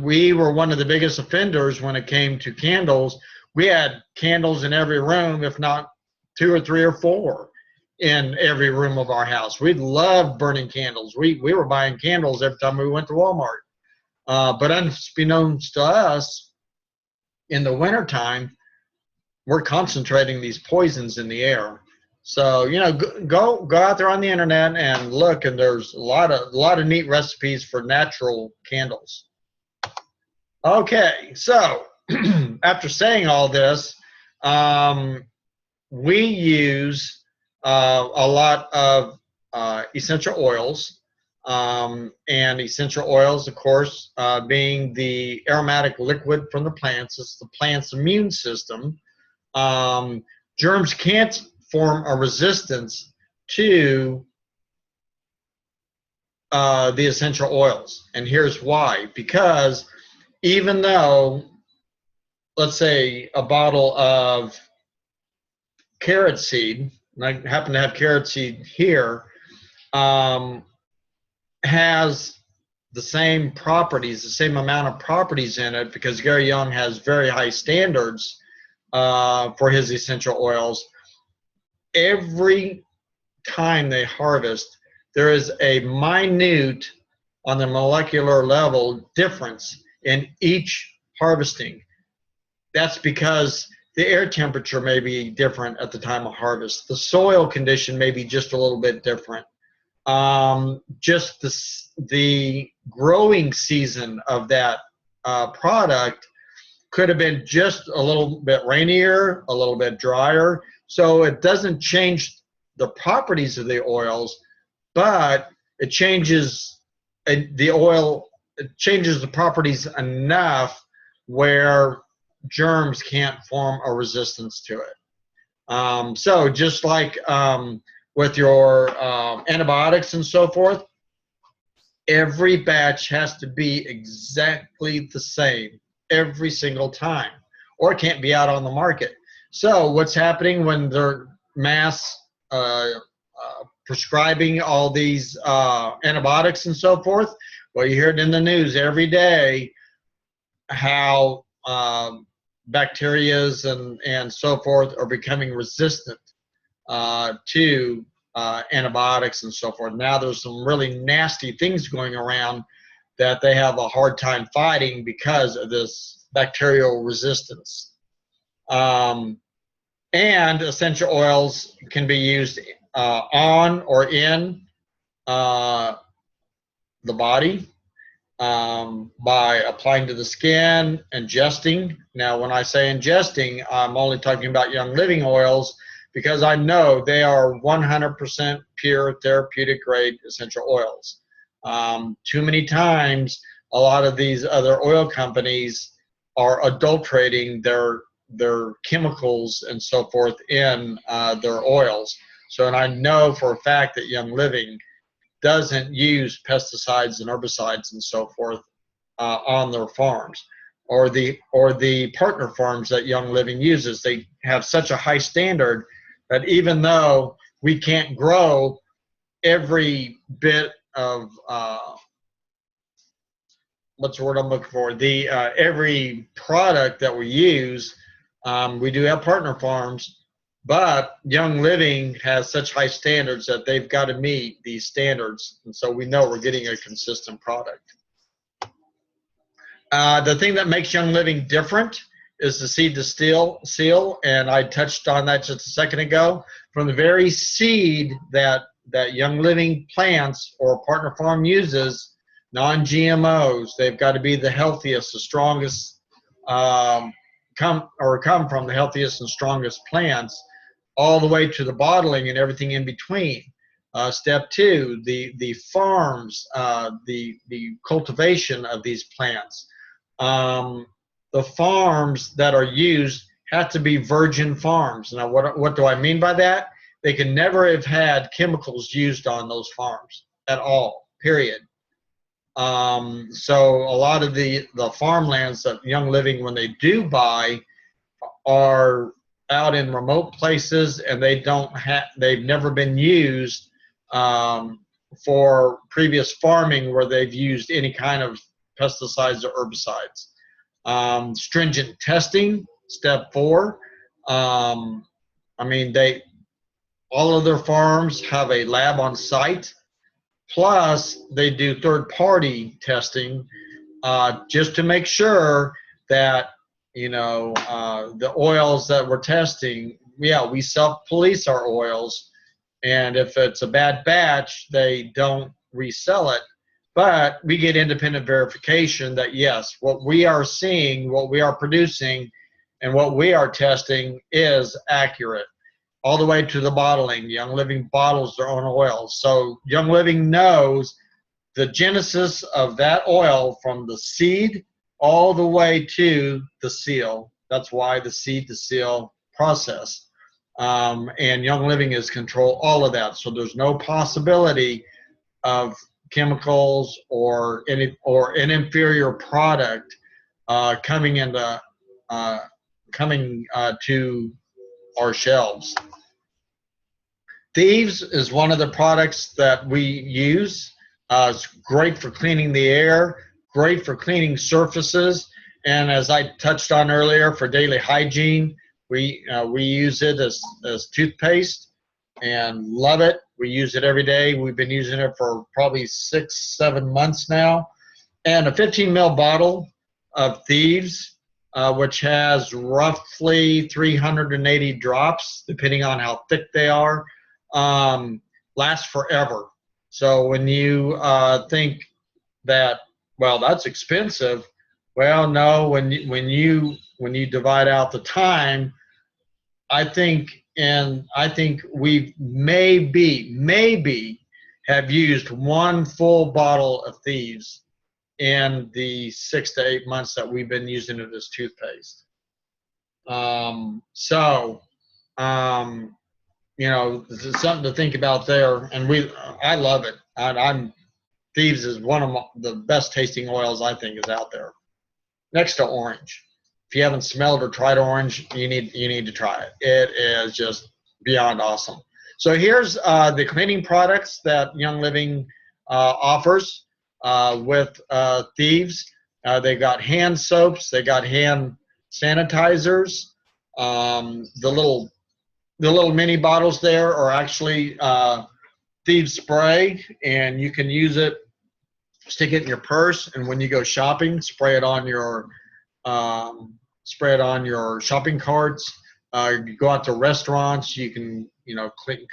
We were one of the biggest offenders when it came to candles. We had candles in every room, if not 2 or 3 or 4 in every room of our house. We loved burning candles. We were buying candles every time we went to Walmart. But unbeknownst to us, in the wintertime, we're concentrating these poisons in the air. So, you know, go out there on the internet and look, and there's a lot of neat recipes for natural candles. Okay, so after saying all this, we use a lot of essential oils, and essential oils, of course, being the aromatic liquid from the plants. It's the plant's immune system. Germs can't form a resistance to the essential oils, and here's why. Because even though, let's say, a bottle of carrot seed, and I happen to have carrot seed here, has the same properties, the same amount of properties in it, because Gary Young has very high standards for his essential oils. Every time they harvest, there is a minute, on the molecular level, difference in each harvesting. That's because the air temperature may be different at the time of harvest. The soil condition may be just a little bit different. Just the growing season of that product could have been just a little bit rainier, a little bit drier. So it doesn't change the properties of the oils, but it changes the oil. It changes the properties enough where germs can't form a resistance to it. So just like with your antibiotics and so forth, every batch has to be exactly the same every single time, or it can't be out on the market. So what's happening when they're mass prescribing all these antibiotics and so forth? Well, you hear it in the news every day how bacterias and so forth are becoming resistant to antibiotics and so forth. Now there's some really nasty things going around that they have a hard time fighting because of this bacterial resistance. And essential oils can be used on or in the body by applying to the skin, ingesting. Now, when I say ingesting, I'm only talking about Young Living oils, because I know they are 100% pure therapeutic grade essential oils. Too many times, a lot of these other oil companies are adulterating their chemicals and so forth in their oils. So, and I know for a fact that Young Living doesn't use pesticides and herbicides and so forth on their farms, or the partner farms that Young Living uses. They have such a high standard that even though we can't grow every bit of what's the word I'm looking for? Every product that we use, we do have partner farms, but Young Living has such high standards that they've got to meet these standards, and so we know we're getting a consistent product. The thing that makes Young Living different is the seed to seal, and I touched on that just a second ago. From the very seed that Young Living plants or partner farm uses, non-GMOs, they've got to be the healthiest, the strongest, come from the healthiest and strongest plants, all the way to the bottling and everything in between. Step two, the farms, the cultivation of these plants. The farms that are used have to be virgin farms. Now, what do I mean by that? They can never have had chemicals used on those farms at all, period. So a lot of the farmlands that Young Living, when they do buy, are out in remote places, and they've never been used for previous farming where they've used any kind of pesticides or herbicides. Stringent testing, step 4. I mean, all of their farms have a lab on site, plus they do third-party testing just to make sure that the oils that we're testing, yeah, we self-police our oils, and if it's a bad batch, they don't resell it. But we get independent verification that yes, what we are seeing, what we are producing, and what we are testing is accurate. All the way to the bottling. Young Living bottles their own oil. So Young Living knows the genesis of that oil from the seed all the way to the seal. That's why the seed to seal process. And Young Living is control all of that. So there's no possibility of chemicals or an inferior product coming to our shelves. Thieves is one of the products that we use. It's great for cleaning the air, great for cleaning surfaces, and as I touched on earlier, for daily hygiene, we use it as toothpaste and love it. We use it every day. We've been using it for probably 6-7 months now. And a 15 ml bottle of Thieves, which has roughly 380 drops, depending on how thick they are, lasts forever. So when you think that, well, that's expensive, well, no. When you divide out the time, I think we maybe have used one full bottle of Thieves in the 6 to 8 months that we've been using it as toothpaste. This is something to think about there, and I love it. Thieves is one of the best tasting oils I think is out there, next to orange. If you haven't smelled or tried orange, you need to try it. It is just beyond awesome. So here's the cleaning products that Young Living offers with Thieves. They got hand soaps, they got hand sanitizers. The little mini bottles there are actually Thieves spray, and you can use it, stick it in your purse, and when you go shopping, spray it on your shopping carts. You go out to restaurants, you can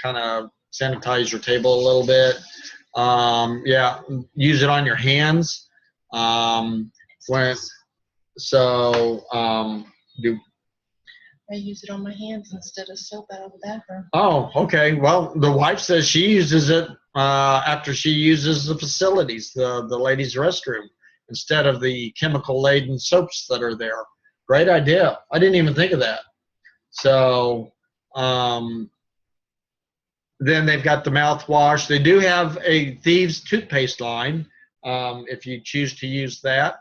kind of sanitize your table a little bit. Use it on your hands. I use it on my hands instead of soap out of the bathroom. Oh, okay. Well, the wife says she uses it after she uses the facilities, the ladies' restroom, instead of the chemical-laden soaps that are there. Great idea. I didn't even think of that. So then they've got the mouthwash. They do have a Thieves toothpaste line if you choose to use that.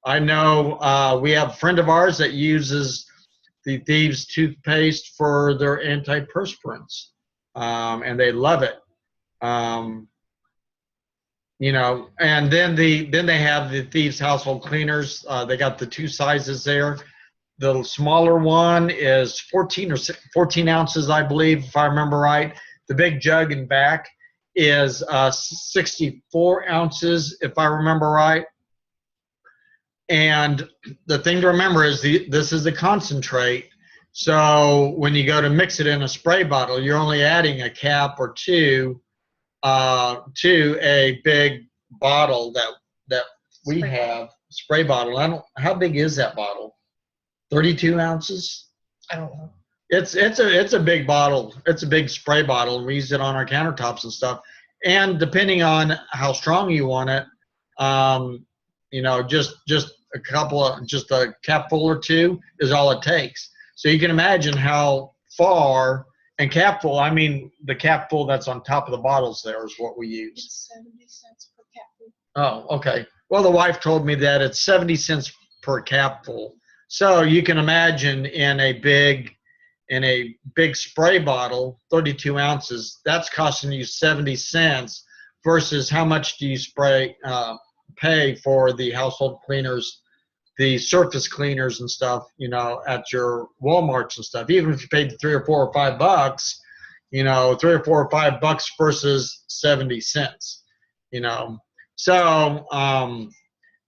I know we have a friend of ours that uses the Thieves toothpaste for their antiperspirants, and they love it. And then they have the Thieves household cleaners. They got the 2 sizes there. The smaller one is 14 ounces, I believe, if I remember right. The big jug in back is 64 ounces, if I remember right. And the thing to remember is this is the concentrate. So when you go to mix it in a spray bottle, you're only adding a cap or two to a big bottle that we have, spray bottle. How big is that bottle? 32 ounces? I don't know. It's a big bottle. It's a big spray bottle. We use it on our countertops and stuff. And depending on how strong you want it, just a capful or 2 is all it takes. So you can imagine how far, and capful, I mean the capful that's on top of the bottles there is what we use. It's 70 cents per capful. Oh, okay. Well, the wife told me that it's 70 cents per capful. So you can imagine in a big spray bottle, 32 ounces, that's costing you 70 cents versus how much do you pay for the household cleaners, the surface cleaners and stuff, at your Walmarts and stuff. Even if you paid $3 or $4 or $5, $3 or $4 or $5 versus 70 cents, So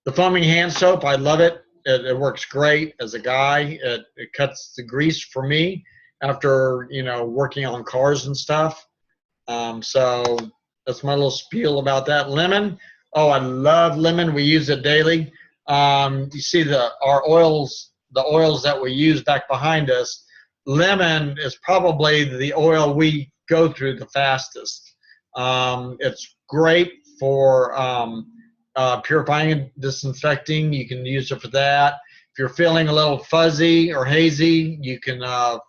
the foaming hand soap, I love it. it works great as a guy. It cuts the grease for me after, you know, working on cars and stuff. So that's my little spiel about that. Lemon. Oh, I love lemon. We use it daily. You see our oils, the oils that we use back behind us. Lemon is probably the oil we go through the fastest. It's great for purifying and disinfecting. You can use it for that. If you're feeling a little fuzzy or hazy, you can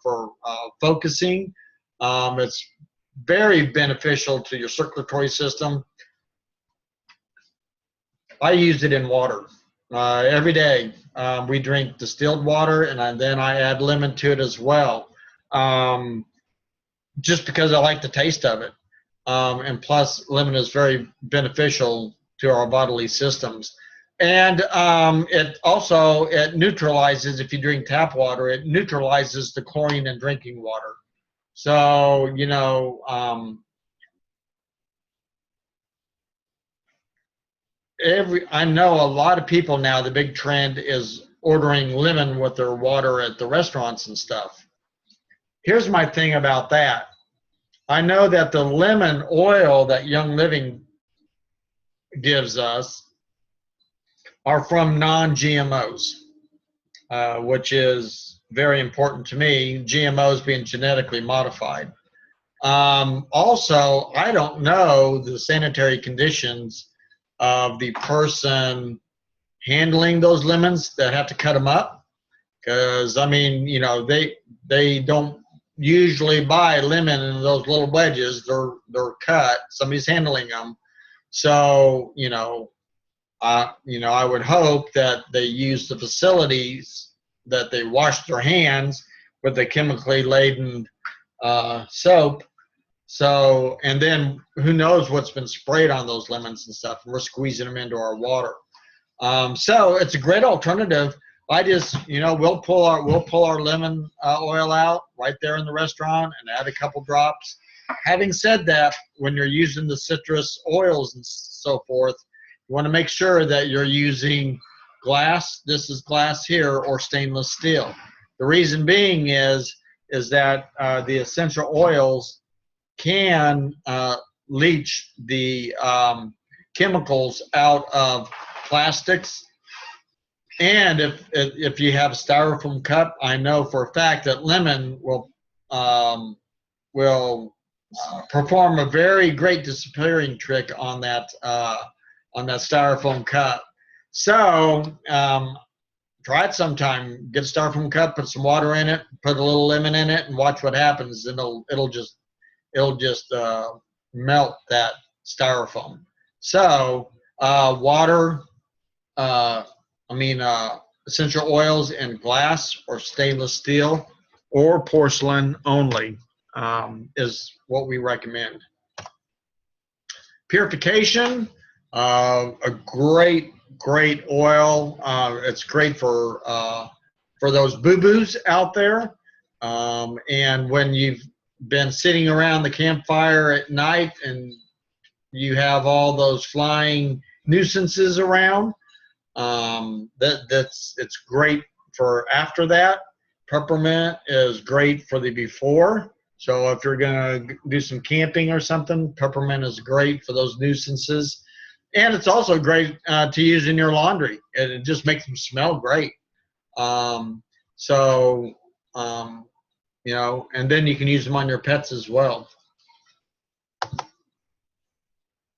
for focusing. It's very beneficial to your circulatory system. I use it in water every day. We drink distilled water, and then I add lemon to it as well, just because I like the taste of it. And plus, lemon is very beneficial to our bodily systems. And it neutralizes, if you drink tap water, it neutralizes the chlorine in drinking water. So, you know, I know a lot of people now, the big trend is ordering lemon with their water at the restaurants and stuff. Here's my thing about that. I know that the lemon oil that Young Living gives us are from non-GMOs, which is very important to me, GMOs being genetically modified. Also, I don't know the sanitary conditions of the person handling those lemons that have to cut them up, because I mean, you know, they don't usually buy lemon in those little wedges. They're cut. Somebody's handling them. So, you know, I would hope that they use the facilities, that they wash their hands with the chemically laden soap. So, and then who knows what's been sprayed on those lemons and stuff. We're squeezing them into our water. So it's a great alternative. I just, you know, we'll pull our lemon oil out right there in the restaurant and add a couple drops. Having said that, when you're using the citrus oils and so forth, you want to make sure that you're using glass. This is glass here, or stainless steel. The reason being is that the essential oils can leach the chemicals out of plastics. And if you have a styrofoam cup, I know for a fact that lemon will perform a very great disappearing trick on that styrofoam cup. So try it sometime. Get a styrofoam cup, put some water in it, put a little lemon in it, and watch what happens. And it'll just melt that styrofoam. So water, essential oils in glass or stainless steel or porcelain only is what we recommend. Purification, a great oil. It's great for those boo-boos out there. And when you've been sitting around the campfire at night and you have all those flying nuisances around, it's great for after that. Peppermint is great for the before. So if you're going to do some camping or something, peppermint is great for those nuisances. And it's also great to use in your laundry. It just makes them smell great. You know, and then you can use them on your pets as well.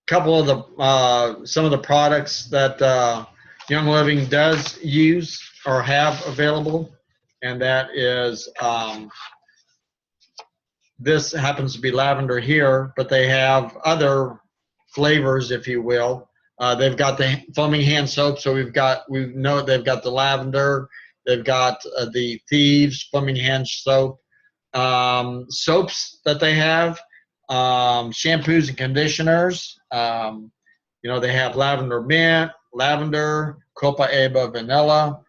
Couple of the some of the products that Young Living does use or have available, and that is this happens to be lavender here, but they have other flavors, if you will. They've got the foaming hand soap, so we know they've got the lavender, they've got the Thieves foaming hand soap, soaps that they have, shampoos and conditioners. You know, they have lavender mint, lavender, copa eba vanilla.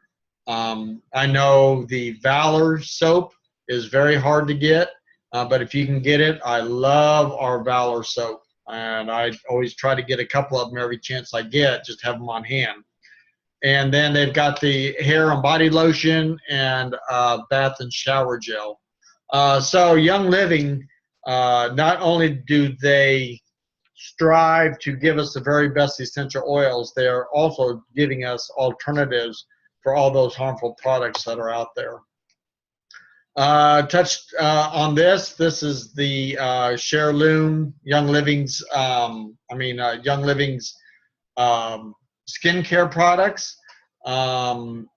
I know the Valor soap is very hard to get, but if you can get it, I love our Valor soap, and I always try to get a couple of them every chance I get, just have them on hand. And then they've got the hair and body lotion and bath and shower gel. So Young Living, not only do they strive to give us the very best essential oils, they are also giving us alternatives for all those harmful products that are out there. Touched on this. This is the Sheirloom Young Living's. Young Living's skincare products. And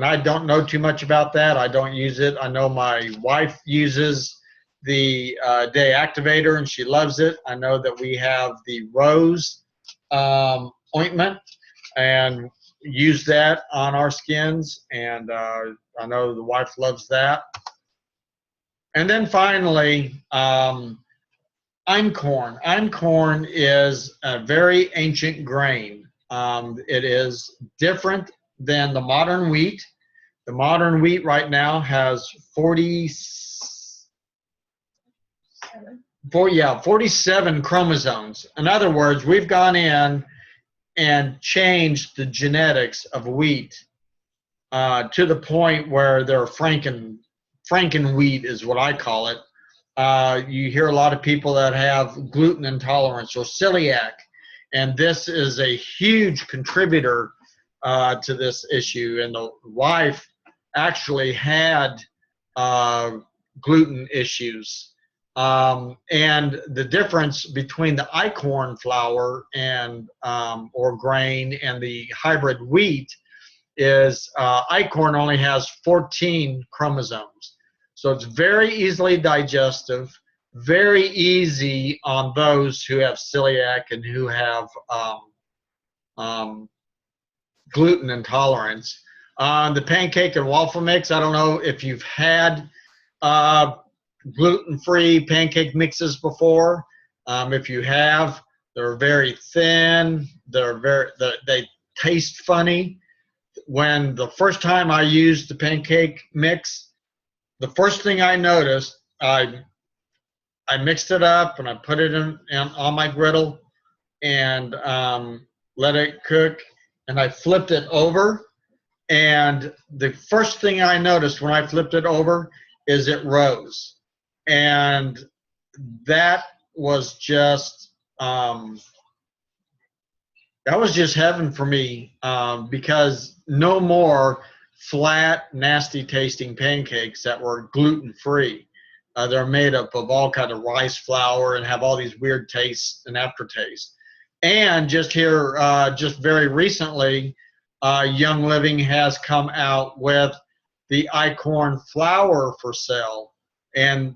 I don't know too much about that. I don't use it. I know my wife uses the Day Activator and she loves it. I know that we have the Rose ointment and use that on our skins, and I know the wife loves that. And then finally, einkorn. Einkorn is a very ancient grain. It is different than the modern wheat. The modern wheat right now has 47 chromosomes. In other words, we've gone in and changed the genetics of wheat to the point where they're Franken wheat is what I call it. You hear a lot of people that have gluten intolerance or celiac, and this is a huge contributor to this issue. And the wife actually had gluten issues. And the difference between the einkorn flour and or grain and the hybrid wheat is einkorn only has 14 chromosomes. So it's very easily digestive, very easy on those who have celiac and who have gluten intolerance. The pancake and waffle mix, I don't know if you've had gluten-free pancake mixes before. If you have, they're very thin. They taste funny. When the first time I used the pancake mix, the first thing I noticed, I mixed it up and I put it on my griddle and let it cook, and I flipped it over. And the first thing I noticed when I flipped it over is it rose. And that was just heaven for me, because no more flat, nasty tasting pancakes that were gluten free. They're made up of all kind of rice flour and have all these weird tastes and aftertaste. And just very recently, Young Living has come out with the einkorn flour for sale. And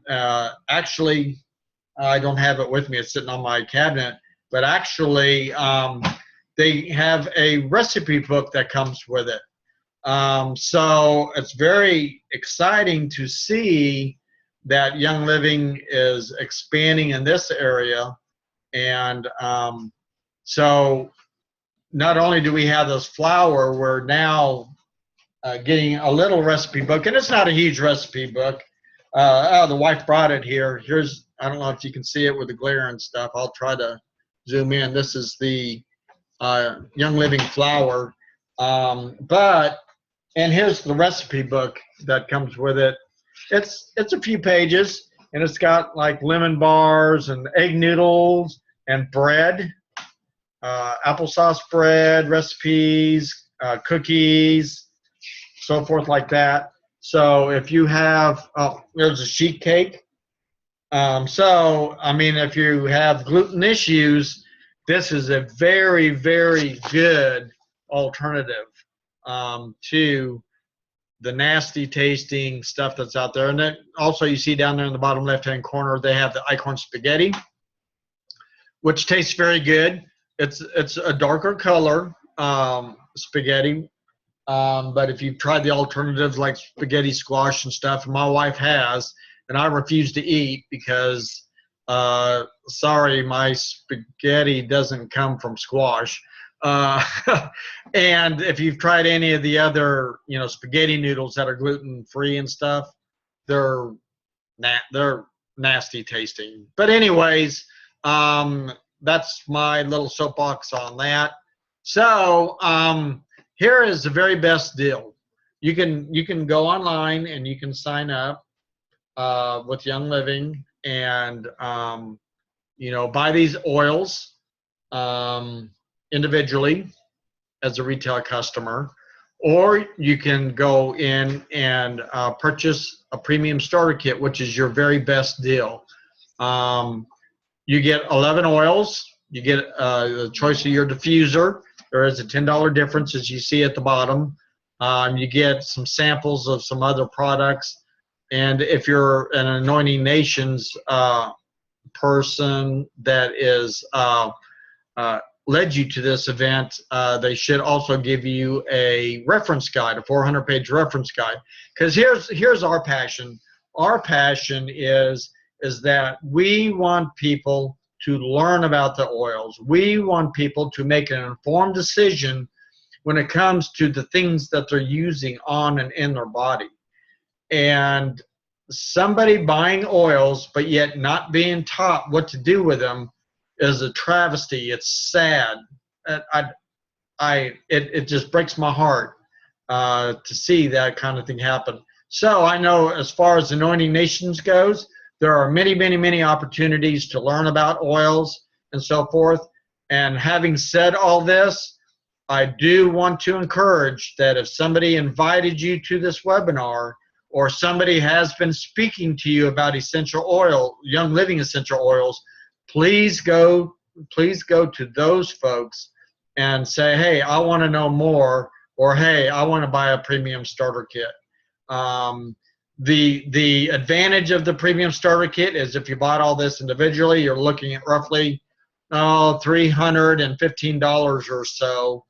actually, I don't have it with me. It's sitting on my cabinet. But actually, they have a recipe book that comes with it. So it's very exciting to see that Young Living is expanding in this area. And so not only do we have this flour, we're now getting a little recipe book. And it's not a huge recipe book. The wife brought it here. I don't know if you can see it with the glare and stuff. I'll try to zoom in. This is the Young Living flour. And here's the recipe book that comes with it. It's a few pages, and it's got like lemon bars and egg noodles and bread, applesauce bread, recipes, cookies, so forth like that. So if you have, there's a sheet cake. If you have gluten issues, this is a very, very good alternative to the nasty tasting stuff that's out there. And then also you see down there in the bottom left-hand corner, they have the einkorn spaghetti, which tastes very good. It's a darker color spaghetti. But if you've tried the alternatives like spaghetti squash and stuff, and my wife has, and I refuse to eat because, sorry, my spaghetti doesn't come from squash. And if you've tried any of the other, spaghetti noodles that are gluten-free and stuff, they're nasty tasting. But anyways, that's my little soapbox on that. So here is the very best deal. You can go online and you can sign up with Young Living and buy these oils individually as a retail customer, or you can go in and purchase a premium starter kit, which is your very best deal. You get 11 oils. You get the choice of your diffuser. There is a $10 difference, as you see at the bottom. You get some samples of some other products. And if you're an Anointing Nations person that is led you to this event, they should also give you a reference guide, a 400-page reference guide. Because here's our passion. Our passion is that we want people to learn about the oils. We want people to make an informed decision when it comes to the things that they're using on and in their body. And somebody buying oils but yet not being taught what to do with them is a travesty. It's sad. It just breaks my heart to see that kind of thing happen. So I know as far as Anointing Nations goes, there are many, many, many opportunities to learn about oils and so forth. And having said all this, I do want to encourage that if somebody invited you to this webinar, or somebody has been speaking to you about essential oil, Young Living essential oils, please go to those folks and say, hey, I want to know more, or hey, I want to buy a premium starter kit. The advantage of the premium starter kit is if you bought all this individually, you're looking at roughly $315 or so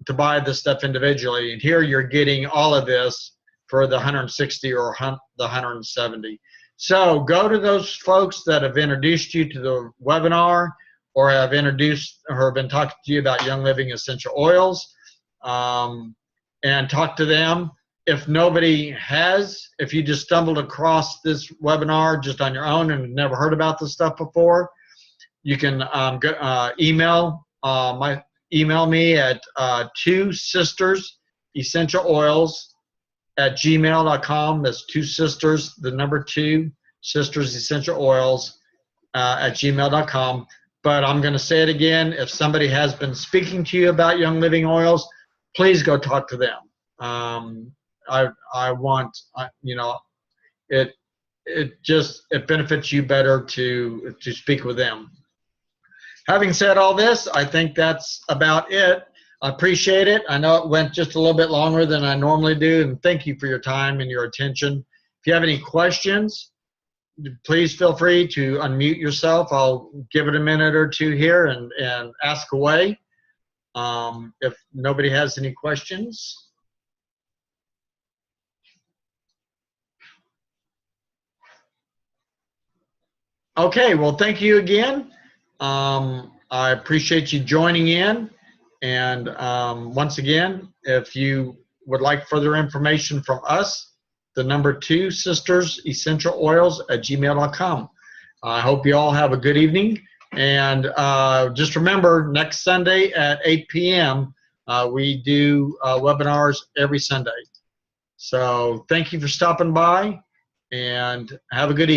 to buy this stuff individually. And here you're getting all of this for the 160 or the 170. So go to those folks that have introduced you to the webinar, or have introduced or have been talking to you about Young Living essential oils, and talk to them. If nobody has, if you just stumbled across this webinar just on your own and never heard about this stuff before, you can email me at two sisters essential oils @gmail.com. That's two sisters, the number 2 sisters essential oils @gmail.com. But I'm going to say it again. If somebody has been speaking to you about Young Living oils, please go talk to them. I want, it benefits you better to speak with them. Having said all this, I think that's about it. I appreciate it. I know it went just a little bit longer than I normally do, and thank you for your time and your attention. If you have any questions, please feel free to unmute yourself. I'll give it a minute or two here and ask away. If nobody has any questions. Okay, well, thank you again. I appreciate you joining in. And once again, if you would like further information from us, the number 2 sisters essential oils @gmail.com. I hope you all have a good evening. And just remember, next Sunday at 8 p.m., we do webinars every Sunday. So thank you for stopping by, and have a good evening.